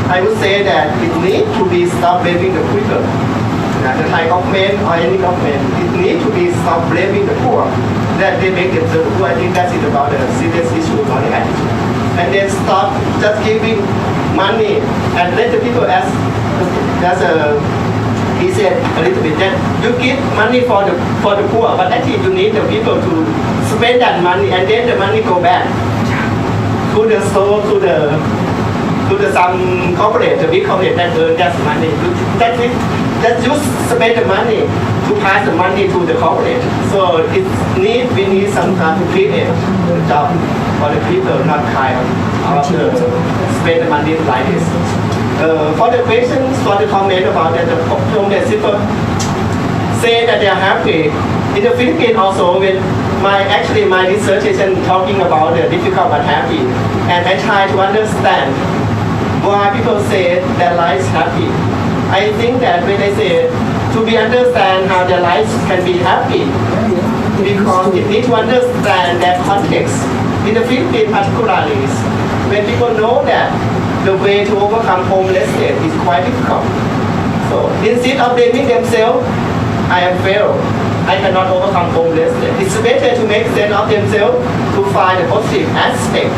I would say that it needs to be stop blaming the people. The Thai government or any government, it needs to be stop blaming the poor. That they make themselves poor. I think that is about the serious issue about the attitude. And then stop just giving money and let the people he said a little bit that you give money for the poor, but actually you need the people to spend that money, and then the money go back to the store, to the some corporate, the big corporate that earn that money. That you spend the money to pass the money to the corporate. So we need some time to create a job for the people, not kind of spend the money like this. For the questions, for the comment about that, the homeless people say that they are happy. In the Philippines also, when my dissertation talking about the difficult but happy, and I try to understand why people say their lives happy. I think that when I say to be understand how their lives can be happy, because you need to understand that context. In the Philippines particularly, when people know that the way to overcome homelessness is quite difficult. So instead of blaming themselves, I am failed. I cannot overcome homelessness. It's better to make sense of themselves to find a positive aspect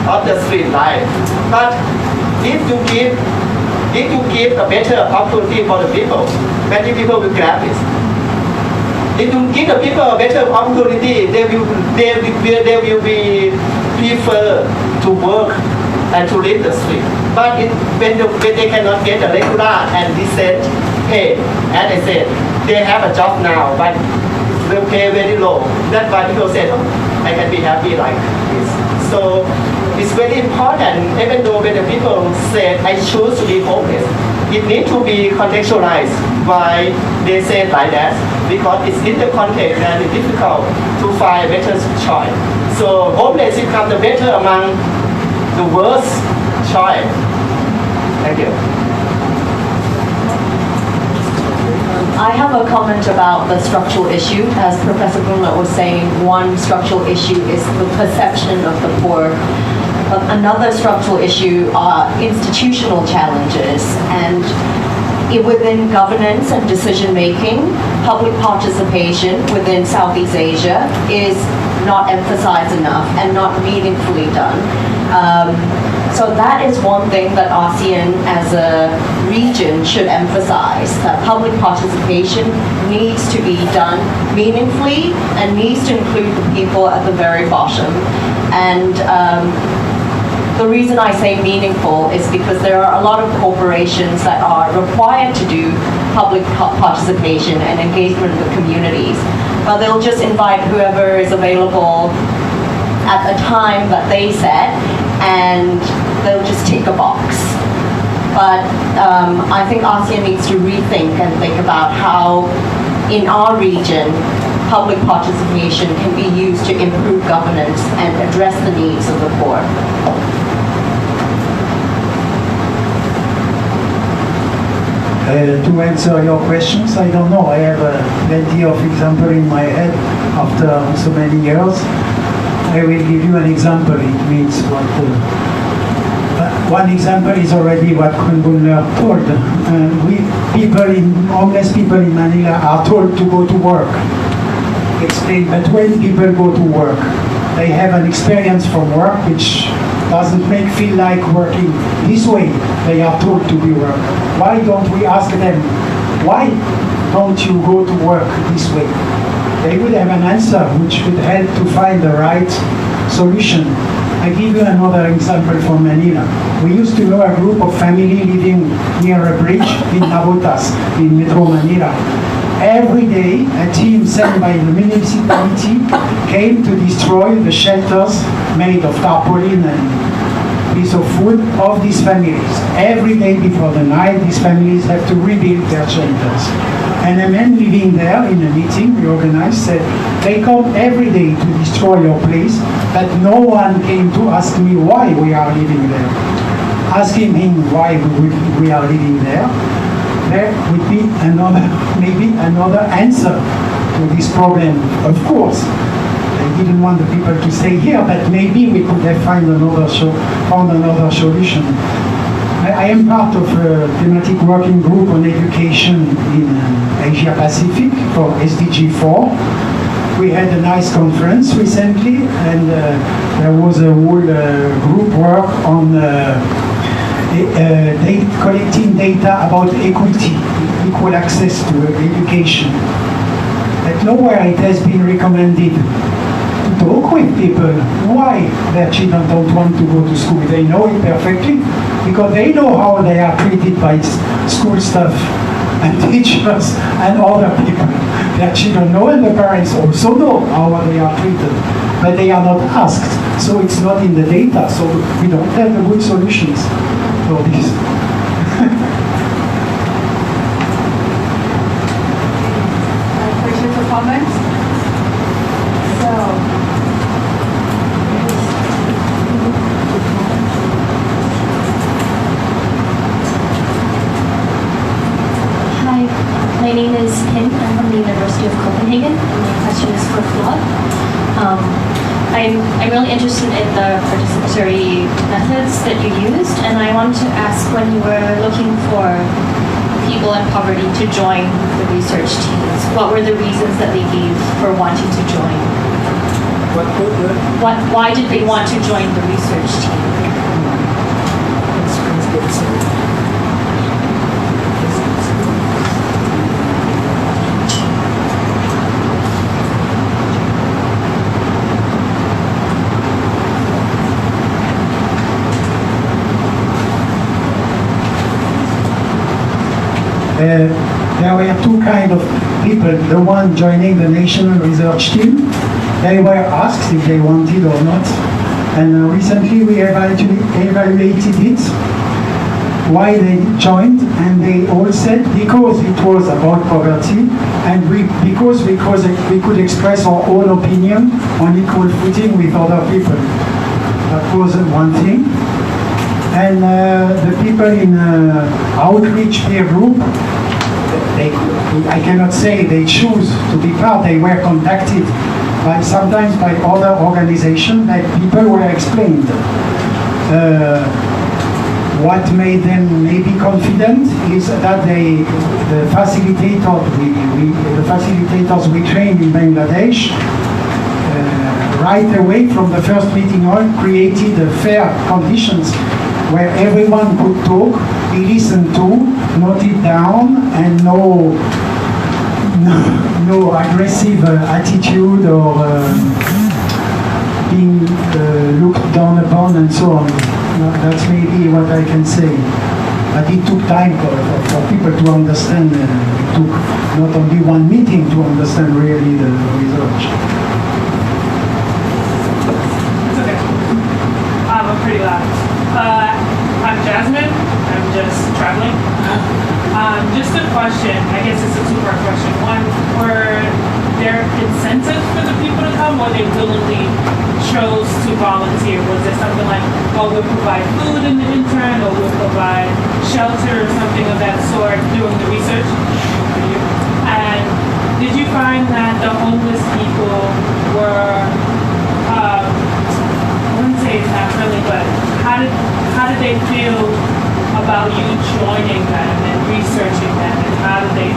of the street life. But if you give a better opportunity for the people, many people will grab it. If you give the people a better opportunity, they will be prefer to work and to leave the street. But when they cannot get a regular and decent pay, as I said, they have a job now, but will pay very low. That's why people say, oh, I can be happy like this. So it's very important, even though when the people say, I choose to be homeless, it needs to be contextualized why they say like that, because it's in the context and it's difficult to find a better choice. So homeless becomes the better among the worst choice. Thank you. I have a comment about the structural issue. As Professor Brunner was saying, one structural issue is the perception of the poor. But another structural issue are institutional challenges, and within governance and decision making, public participation within Southeast Asia is not emphasized enough and not meaningfully done. So that is one thing that ASEAN as a region should emphasize, that public participation needs to be done meaningfully and needs to include the people at the very bottom. And the reason I say meaningful is because there are a lot of corporations that are required to do public participation and engagement with communities, but they'll just invite whoever is available at a time that they set, and they'll just tick a box. But I think ASEAN needs to rethink and think about how, in our region, public participation can be used to improve governance and address the needs of the poor. To answer your questions, I don't know. I have plenty of examples in my head after so many years. I will give you an example. It means what. One example is already what Chindwin told. Homeless people in Manila are told to go to work. Explain, but when people go to work, they have an experience from work which doesn't feel like working this way. They are told to be work. Why don't we ask them, why don't you go to work this way? They would have an answer which would help to find the right solution. I give you another example from Manila. We used to know a group of family living near a bridge in Navotas, in Metro Manila. Every day, a team sent by the municipality came to destroy the shelters made of tarpaulin and piece of food of these families. Every day before the night, these families have to rebuild their shelters. And a man living there in a meeting we organized said, they come every day to destroy your place, but no one came to ask me why we are living there. Asking him why we are living there, there would be maybe another answer to this problem. Of course, I didn't want the people to stay here, but maybe we could have found another solution. I am part of a thematic working group on education in Asia Pacific for SDG 4. We had a nice conference recently, and there was a whole group work on collecting data about equity, equal access to education. But nowhere it has been recommended to talk with people why their children don't want to go to school. They know it perfectly because they know how they are treated by school staff and teachers and other people. Their children know, and the parents also know how they are treated, but they are not asked. So it's not in the data, so we don't have the good solutions for this. Questions or comments? So, my name is Pin. I'm from the University of Copenhagen, and my question is for Claude. I'm really interested in the participatory methods that you used, and I wanted to ask, when you were looking for people in poverty to join the research teams? What were the reasons that they gave for wanting to join? Why did they want to join the research team? There were two kinds of people. The one joining the national research team, they were asked if they wanted or not. And recently we evaluated it, why they joined, and they all said because it was about poverty, and because we could express our own opinion on equal footing with other people. That was one thing. And the people in outreach peer group, I cannot say they choose to be part. They were contacted sometimes by other organizations that people were explained. What made them maybe confident is that the facilitators we trained in Bangladesh right away from the first meeting on created fair conditions where everyone could talk, be listened to, note it down, and no aggressive attitude or being looked down upon and so on. That's maybe what I can say. But it took time for people to understand. It took not only one meeting to understand really the research. It's okay. I'm pretty loud. I'm Jasmine. I'm just traveling. Just a question. I guess it's a two-part question. One, were there incentives for the people to come, or they willingly chose to volunteer? Was there something like, oh, we'll provide food in the intern, or we'll provide shelter or something of that sort during the research? And did you find that the homeless people were, I wouldn't say it's not friendly, but how did they feel about you joining them and researching them, and how did they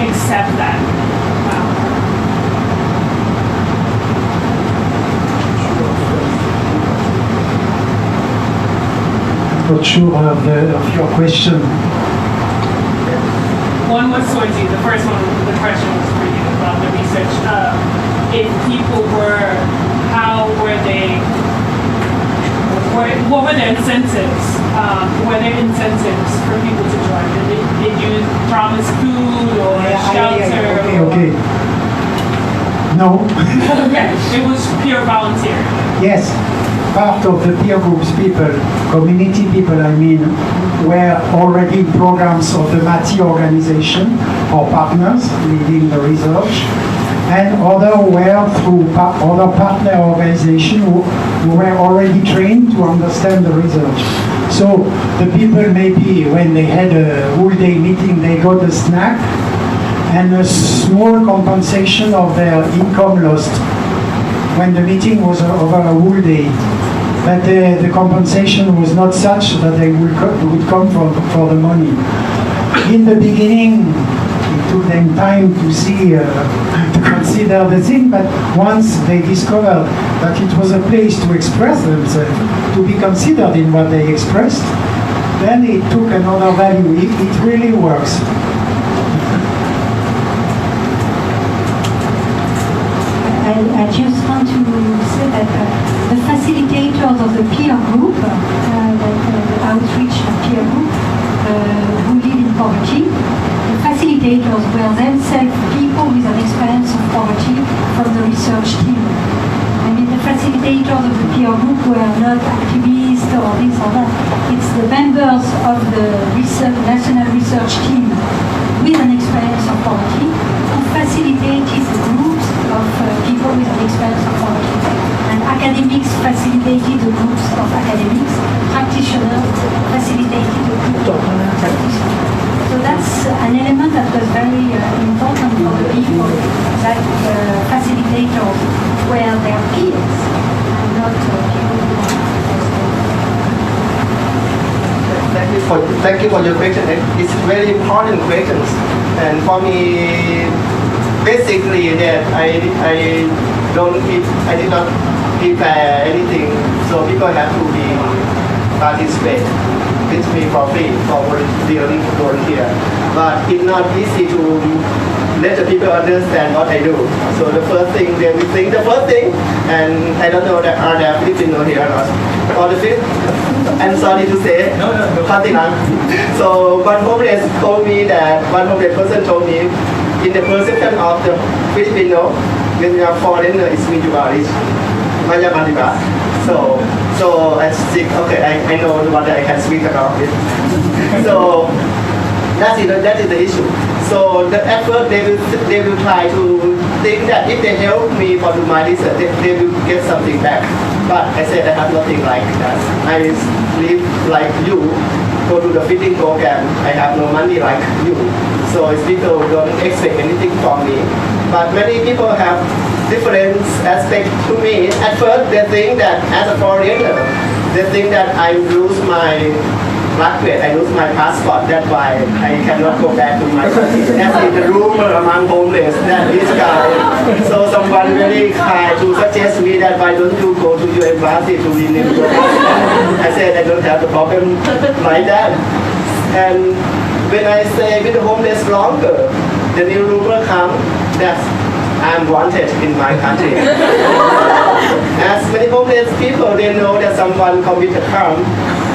accept that? Not sure of your question. One was towards you. The first one, the question was for you about the research. If people were, how were they? What were their incentives? Were there incentives for people to join? Did you promise food or shelter? Okay. No. Okay, it was pure volunteer. Yes. Part of the peer groups people, community people, I mean, were already in programs of the MATI organization or partners leading the research, and other were through other partner organizations who were already trained to understand the research. So the people maybe when they had a whole day meeting, they got a snack and a small compensation of their income lost when the meeting was over a whole day. But the compensation was not such that they would come for the money. In the beginning, it took them time to see, to consider the thing, but once they discovered that it was a place to express themselves, to be considered in what they expressed, then it took another value. It really works. I just want to say that the facilitators of the peer group, the outreach peer group, who live in poverty, the facilitators were themselves people with an experience of poverty from the research team. I mean, the facilitators of the peer group were not activists or this or that. It's the members of the national research team with an experience of poverty who facilitated the groups of people with an experience of poverty. And academics facilitated the groups of academics, practitioners facilitated the groups of practitioners. So that's an element that was very important for the people, that facilitators were their peers and not people who are Thank you thank you for your question. It's very important questions, and for me, basically that I did not prepare anything, so people have to be participate with me for free for volunteer. But it's not easy to let the people understand what I do. So the first thing they will think, and I don't know that are there Filipino here or not. Or the Philippines, I'm sorry to say, So one homeless told me that, one homeless person told me, in the perception of the Filipino, when you are foreigner, it means you are rich. So I think, okay, I know what I can speak about it. So that is the issue. So at first they will try to think that if they help me for my research, they will get something back. But I said I have nothing like that. I live like you, go to the feeding program. I have no money like you. So people don't expect anything from me. But many people have different aspects to me. At first they think that as a foreigner, they think that I lose my luggage, I lose my passport, that's why I cannot go back to my country. That's in the rumor among homeless, that this guy. So someone really tried to suggest me that why don't you go to your embassy to renew your passport. I said I don't have the problem like that. And when I stay with the homeless longer, the new rumor comes that I'm wanted in my country. As many homeless people, they know that someone committed harm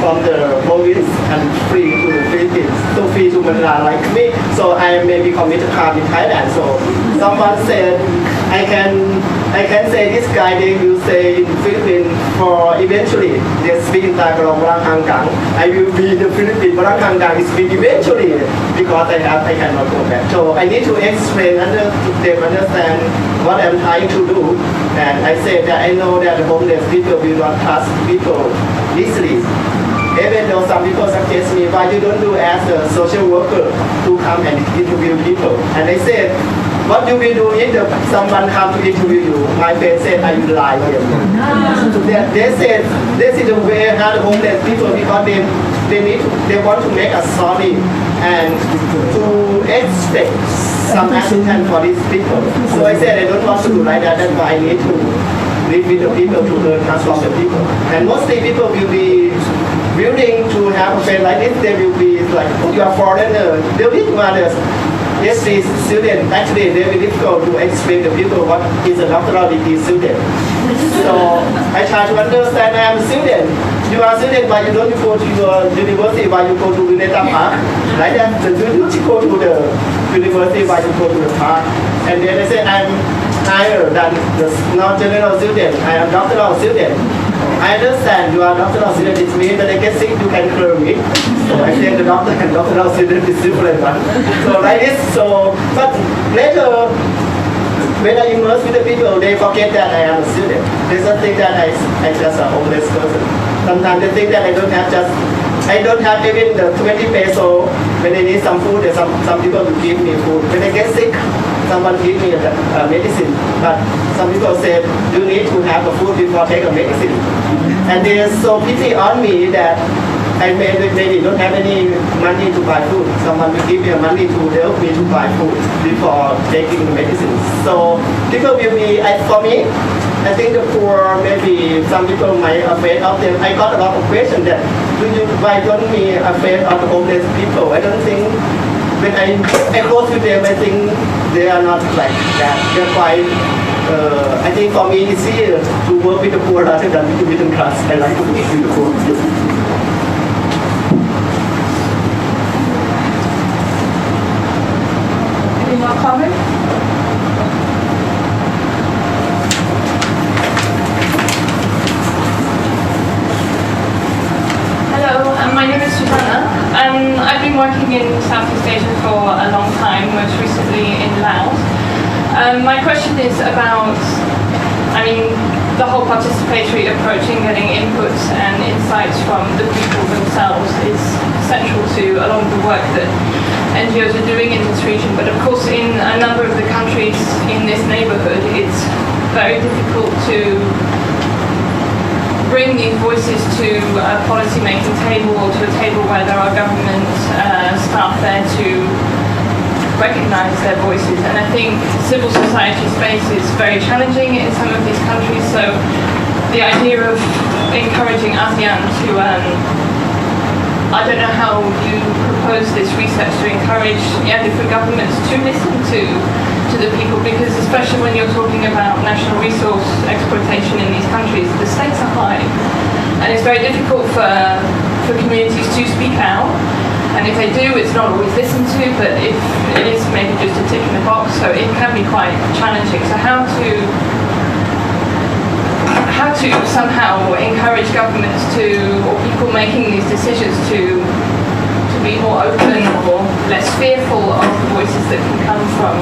from the province and free to the Philippines, so free to Manila like me. So I maybe committed harm in Thailand. So someone said, I can say this guy they will say in Philippines for eventually they speak in Tagalog Barang Hanggang. I will be the Philippines Barang Hanggang speak eventually because I cannot go back. So I need to explain and them understand what I'm trying to do. And I said that I know that the homeless people will not trust people easily. Even though some people suggest me, why you don't do as a social worker to come and interview people? And I said, what you will do if someone come to interview you? My friend said, I will lie to them. They said, this is the way how the homeless people, because they want to make us sorry and to expect some assistance for these people. So I said, I don't want to do like that, that's why I need to live with the people to learn from the people. And mostly people will be willing to have a friend like this. They will be like, oh, you are foreigner. They will want us. Yes, these students, actually, they will be difficult to explain to people what is a doctoral degree student. So I try to understand I am a student. You are a student, but you don't go to your university, but you go to Unita Park. Like that, you go to the university, but you go to the park. And then they say, I'm higher than the non-general student. I am doctoral student. I understand you are doctoral student, it means that I get sick, you can cure me. So I say the doctor and doctoral student is different one. So like this, but later, when I immerse with the people, they forget that I am a student. They just think that I'm just a homeless person. Sometimes they think that I don't have even the 20 peso when they need some food, some people will give me food. When I get sick, someone give me a medicine, but some people said, you need to have a food before take a medicine. And they are so pity on me that I maybe don't have any money to buy food. Someone will give me money to help me to buy food before taking the medicine. So people will be, for me, I think the poor, maybe some people might afraid of them. I got a lot of questions that, why don't me afraid of the homeless people? I don't think, when I go to them, I think they are not like that. They're quite, I think for me it's easier to work with the poor rather than with the middle class. I like to work with the poor. Any more comments? My name is Susanna. I've been working in Southeast Asia for a long time, most recently in Laos. My question is about, the whole participatory approach in getting inputs and insights from the people themselves is central to a lot of the work that NGOs are doing in this region. But of course, in a number of the countries in this neighborhood, it's very difficult to bring these voices to a policy-making table or to a table where there are government staff there to recognize their voices. And I think civil society space is very challenging in some of these countries. So the idea of encouraging ASEAN to, I don't know how you propose this research to encourage different governments to listen to the people, because especially when you're talking about national resource exploitation in these countries, the stakes are high. And it's very difficult for communities to speak out. And if they do, it's not always listened to, but if it is maybe just a tick in the box, so it can be quite challenging. So how to somehow encourage governments to, or people making these decisions to be more open or less fearful of the voices that can come from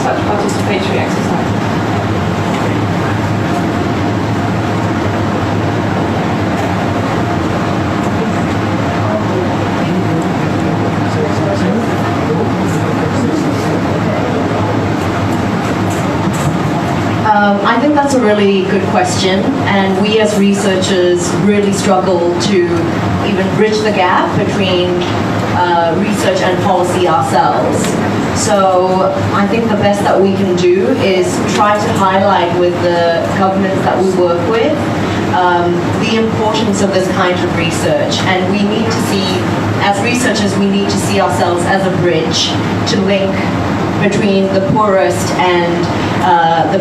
such participatory exercises? I think that's a really good question, and we as researchers really struggle to even bridge the gap between research and policy ourselves. So I think the best that we can do is try to highlight with the governments that we work with the importance of this kind of research, and we need to see, as researchers, we need to see ourselves as a bridge to link between the poorest and the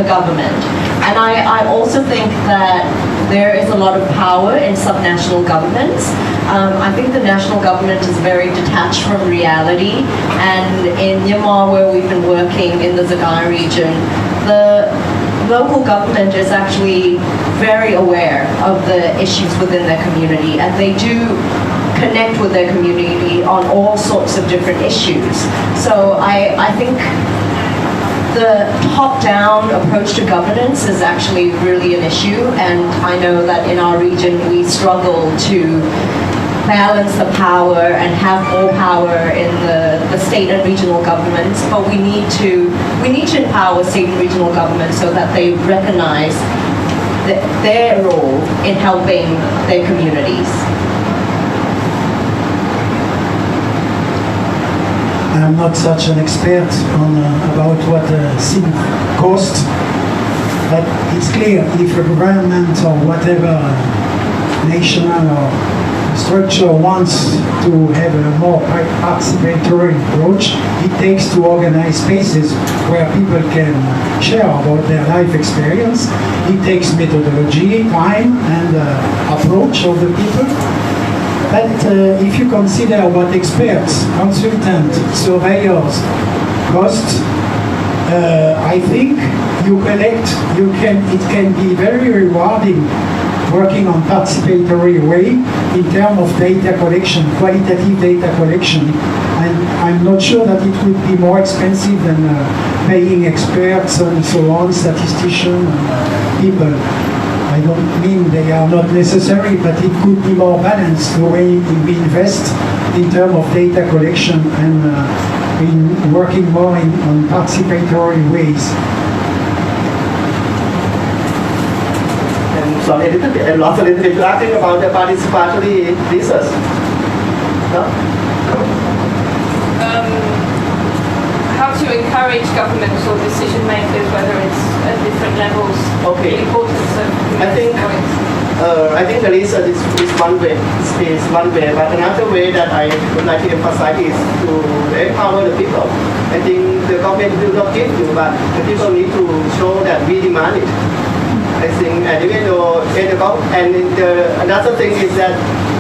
government. And I also think that there is a lot of power in subnational governments. I think the national government is very detached from reality, and in Myanmar, where we've been working in the Zagai region, the local government is actually very aware of the issues within their community, and they do connect with their community on all sorts of different issues. So I think the top-down approach to governance is actually really an issue, and I know that in our region we struggle to balance the power and have more power in the state and regional governments, but we need to empower state and regional governments so that they recognize their role in helping their communities. I'm not such an expert on about what things cost, but it's clear if a government or whatever national or structure wants to have a more participatory approach, it takes to organize spaces where people can share about their life experience. It takes methodology, time, and approach of the people. But if you consider what experts, consultants, surveyors cost, I think it can be very rewarding working on participatory way in terms of data collection, qualitative data collection. And I'm not sure that it would be more expensive than paying experts and so on, statisticians and people. I don't mean they are not necessary, but it could be more balanced the way we invest in terms of data collection and in working more on participatory ways. And so a little bit, I lost a little bit. You're asking about the participatory research. No? How to encourage governments or decision makers, whether it's at different levels, the importance of I think the research is one way, but another way that I would like to emphasize is to empower the people. I think the government will not give you, but the people need to show that we demand it. I think, and even though another thing is that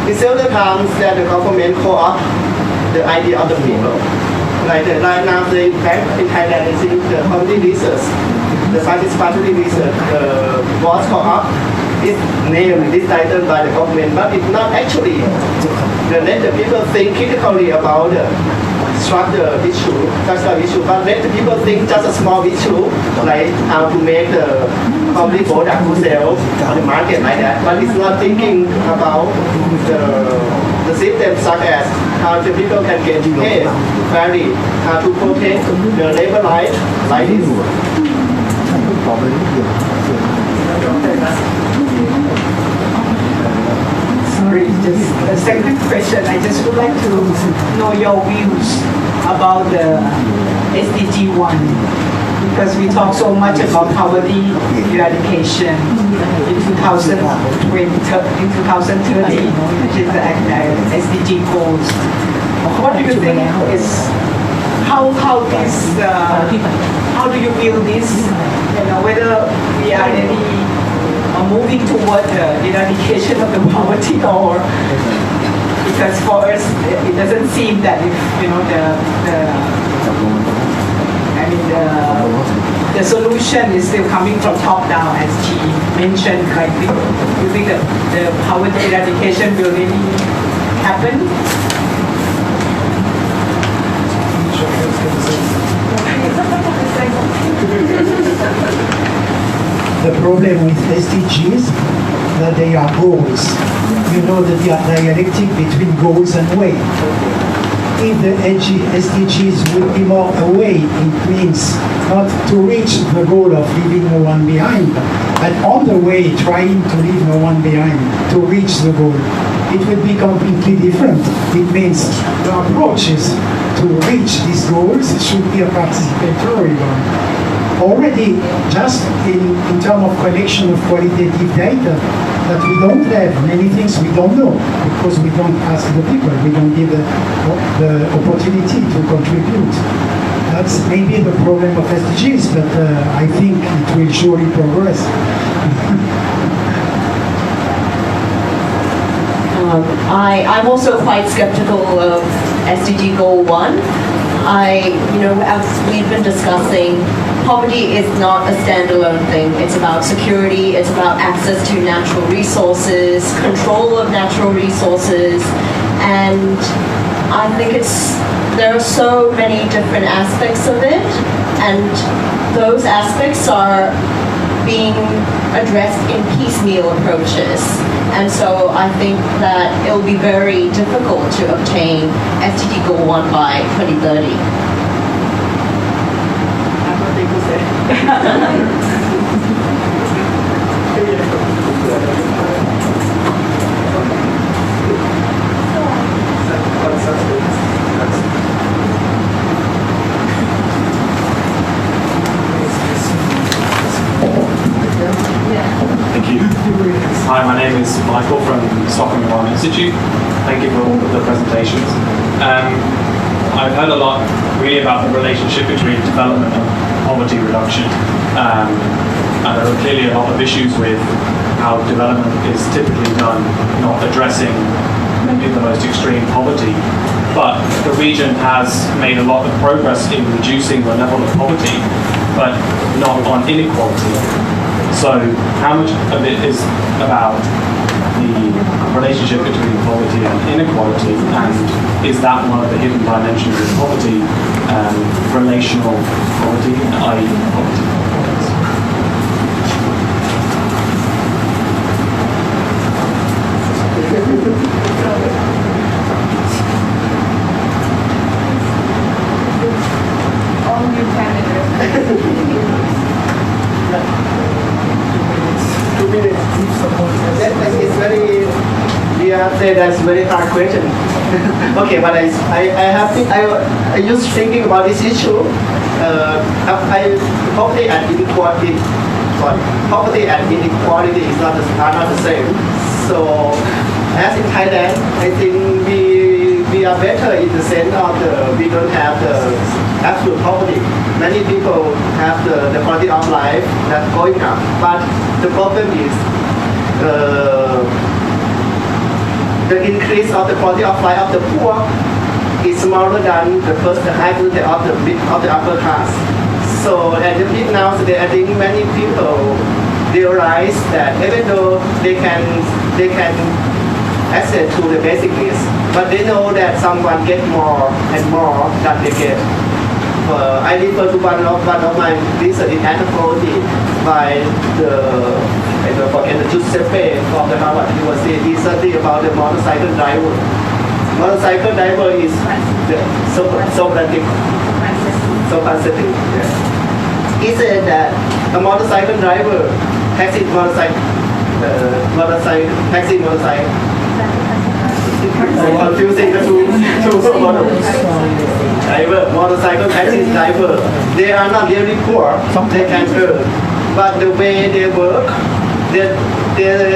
it's several times that the government co-opt the idea of the people. Like right now, in Thailand, I think the community research, the participatory research was co-op. It's named, this title by the government, but it's not actually let the people think critically about the structural issue, but let the people think just a small issue, like how to make the public product to sell on the market like that. But it's not thinking about the system such as how the people can get paid fairly, how to protect the labor right like this. the second question, I just would like to know your views about the SDG 1. Because we talk so much about poverty eradication in 2030, which is the SDG goals. What do you think is how do you feel this? Whether we are really moving toward the eradication of the poverty, or because for us it doesn't seem that if the solution is still coming from top down, as she mentioned. Like, you think that the poverty eradication will really happen? The problem with SDGs that they are goals. You know that they are dialectic between goals and way. If the SDGs would be more away, it means not to reach the goal of leaving no one behind, but on the way trying to leave no one behind to reach the goal. It would be completely different. It means the approach is to reach these goals should be a participatory one. Already, just in terms of collection of qualitative data, that we don't have many things we don't know because we don't ask the people, we don't give the opportunity to contribute. That's maybe the problem of SDGs, but I think it will surely progress. I'm also quite skeptical of SDG Goal 1. As we've been discussing, poverty is not a standalone thing. It's about security, it's about access to natural resources, control of natural resources, and I think there are so many different aspects of it, and those aspects are being addressed in piecemeal approaches. And so I think that it'll be very difficult to obtain SDG Goal 1 by 2030. Thank you. Hi, my name is Michael from Stockholm Environment Institute. Thank you for all of the presentations. I've heard a lot really about the relationship between development and poverty reduction. And there are clearly a lot of issues with how development is typically done, not addressing maybe the most extreme poverty. But the region has made a lot of progress in reducing the level of poverty, but not on inequality. So how much of it is about the relationship between poverty and inequality, and is that one of the hidden dimensions of poverty, relational poverty, i.e. poverty? All new candidates. 2 minutes. That is very, we are say that's very hard question. Okay, but I just thinking about this issue. Poverty and inequality is are not the same. So, as in Thailand, I think we are better in the sense of we don't have the absolute poverty. Many people have the quality of life that's going up, but the problem is the increase of the quality of life of the poor is smaller than the high of the upper class. So at the peak now today, I think many people realize that even though they can access to the basic needs, but they know that someone get more and more than they get. I refer to one of my research in anthropology by the Giuseppe from the Harvard University. He studied about the motorcycle driver. Motorcycle driver is so pathetic. Yeah. He said that a motorcycle driver, taxi motorcycle, So confusing the two models. Driver, motorcycle taxi driver, they are not really poor, they can earn. But the way they work, they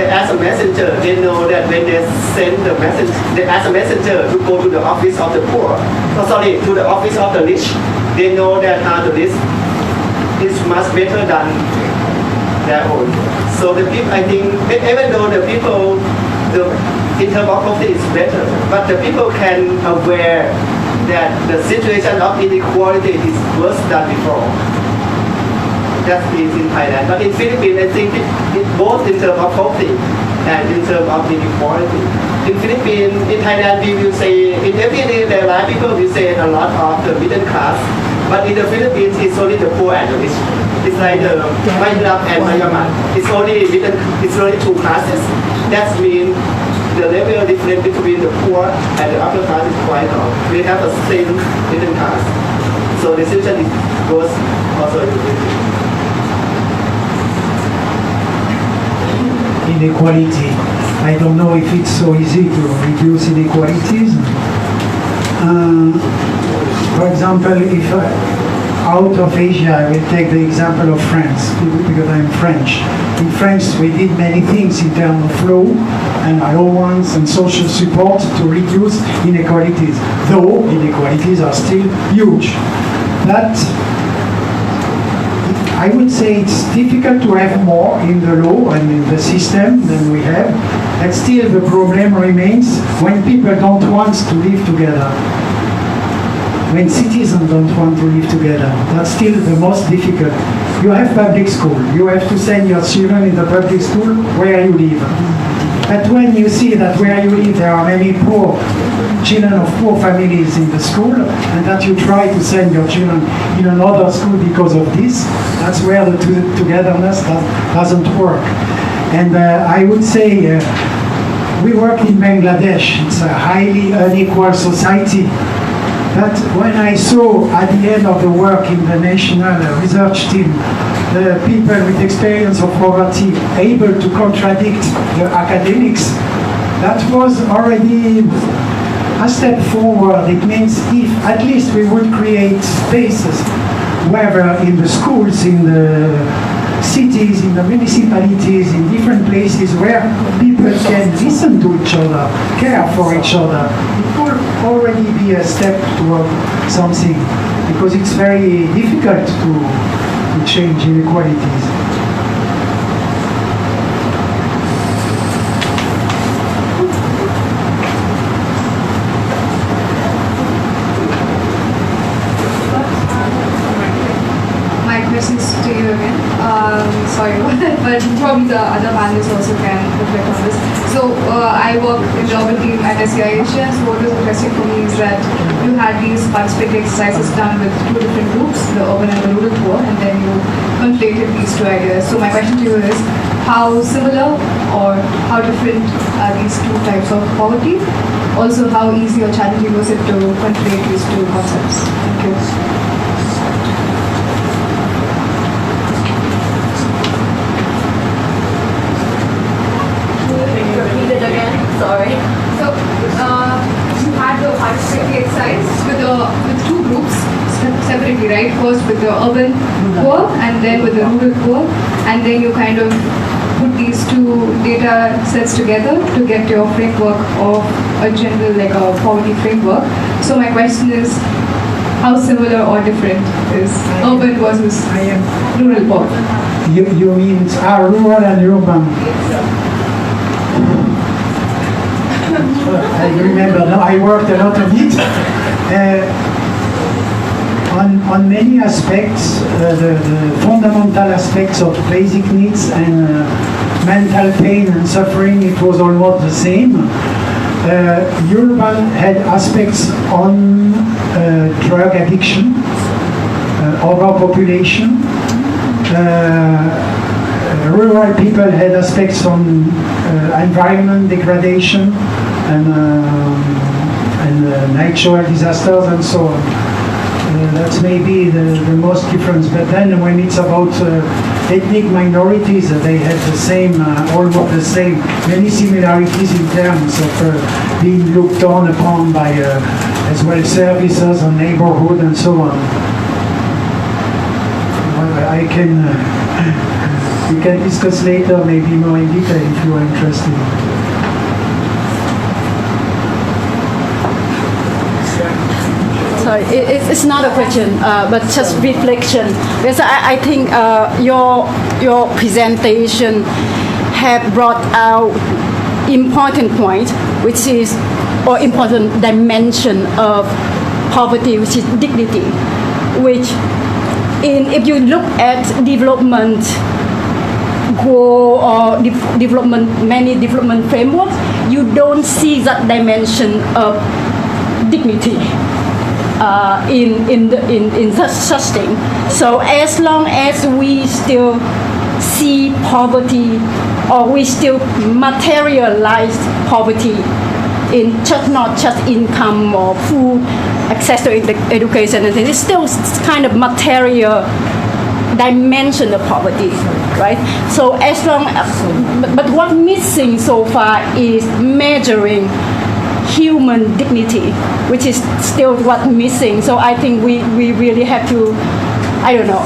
as a messenger, they know that when they send the message, they as a messenger to go to the office of the poor, to the office of the rich, they know that the rich is much better than their own. So the people, I think, even though the people, in terms of poverty is better, but the people can aware that the situation of inequality is worse than before. That is in Thailand. But in Philippines, I think it both in terms of poverty and in terms of inequality. In Philippines, in Thailand, we will say, in everyday life, people will say a lot of the middle class. But in the Philippines, it's only the poor and the rich. It's like the Maynilap and Mayaman. It's only two classes. That means the level difference between the poor and the upper class is quite long. We have the same middle class. So the situation is worse also in the Philippines. Inequality. I don't know if it's so easy to reduce inequalities. For example, if out of Asia, I will take the example of France, because I'm French. In France, we did many things in terms of law and allowance and social support to reduce inequalities, though inequalities are still huge. But I would say it's difficult to have more in the law and in the system than we have, and still the problem remains when people don't want to live together. When citizens don't want to live together, that's still the most difficult. You have public school, you have to send your children in the public school where you live. But when you see that where you live there are many poor children of poor families in the school, and that you try to send your children in another school because of this, that's where the togetherness doesn't work. And I would say we work in Bangladesh. It's a highly unequal society. But when I saw at the end of the work in the national research team, the people with experience of poverty able to contradict the academics, that was already a step forward. It means if at least we would create spaces, whether in the schools, in the cities, in the municipalities, in different places where people can listen to each other, care for each other, it could already be a step toward something, because it's very difficult to change inequalities. My questions to you again. Sorry, but probably the other panelists also can reflect on this. So I work in the urban team at SCI Asia. So what was interesting for me is that you had these participatory exercises done with two different groups, the urban and the rural poor, and then you conflated these two ideas. So my question to you is, how similar or how different are these two types of poverty? Also, how easy or challenging was it to conflate these two concepts? Thank you. Sorry. So you had the participatory exercise with two groups separately, right? First with the urban poor and then with the rural poor, and then you kind of put these two data sets together to get your framework of a general, like a poverty framework. So my question is, how similar or different is urban versus rural poor? You mean rural and urban? I remember now, I worked a lot on it. On many aspects, the fundamental aspects of basic needs and mental pain and suffering, it was almost the same. Urban had aspects on drug addiction, overpopulation. Rural people had aspects on environment degradation and natural disasters and so on. That's maybe the most difference. But then when it's about ethnic minorities, they have the same, almost the same, many similarities in terms of being looked down upon by as well services and neighborhood and so on. I can, we can discuss later, maybe more in detail if you are interested. Sorry, it's not a question, but just reflection. Because I think your presentation have brought out important point, which is or important dimension of poverty, which is dignity, which if you look at development goal or many development frameworks, you don't see that dimension of dignity in such thing. So as long as we still see poverty or we still materialize poverty in not just income or food, access to education, and it's still kind of material dimension of poverty, right? So as long but what's missing so far is measuring human dignity, which is still what's missing. So I think we really have to, I don't know,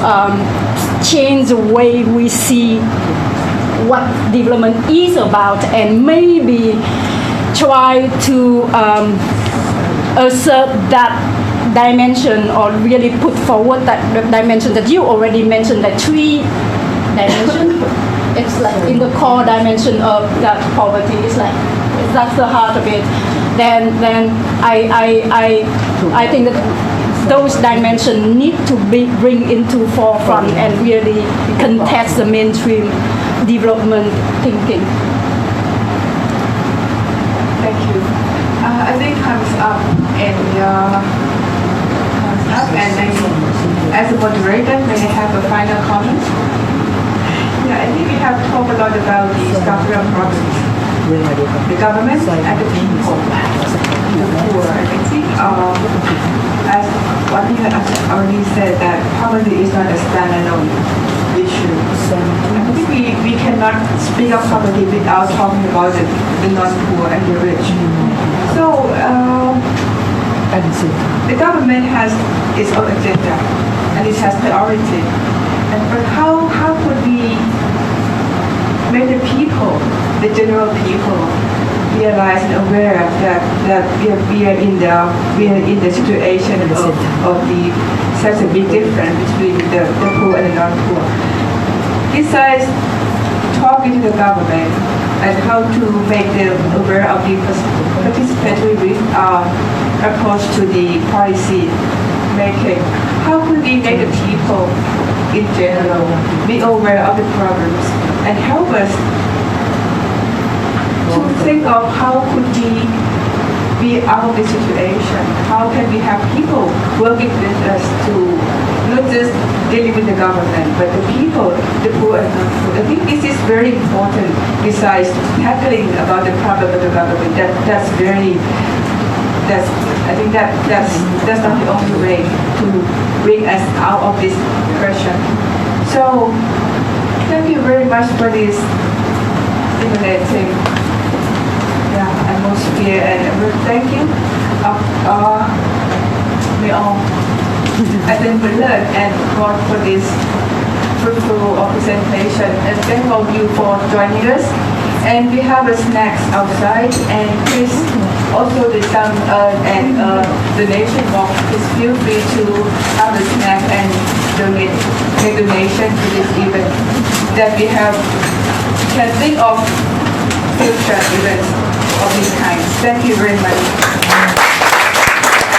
change the way we see what development is about, and maybe try to assert that dimension or really put forward that dimension that you already mentioned, like 3 dimensions. It's like in the core dimension of that poverty. It's like that's the heart of it. Then I think that those dimensions need to be bring into forefront and really contest the mainstream development thinking. Thank you. I think time's up, and as a moderator, may I have a final comment? Yeah, I think we have talked a lot about the structural problems, the government and the people, the poor. I think as what you have already said, that poverty is not a standalone issue. I think we cannot speak of poverty without talking about the non-poor and the rich. So the government has its own agenda and it has priority. But how could we make the people, the general people, realize and aware that we are in the situation of such a big difference between the poor and the non-poor. Besides talking to the government and how to make them aware of the participatory approach to the policy making, how could we make the people in general be aware of the problems and help us to think of how could we be out of the situation? How can we have people working with us to not just dealing with the government, but the people, the poor and non-poor? I think this is very important. Besides tackling about the problem of the government, that's not the only way to bring us out of this depression. So thank you very much for this stimulating atmosphere, and thank you. We all attend the learn and work for this fruitful presentation. And thank all of you for joining us. And we have a snacks outside, and please also the some donation box. Please feel free to have a snack and make donation to this event that we have. Can think of future events of this kind. Thank you very much.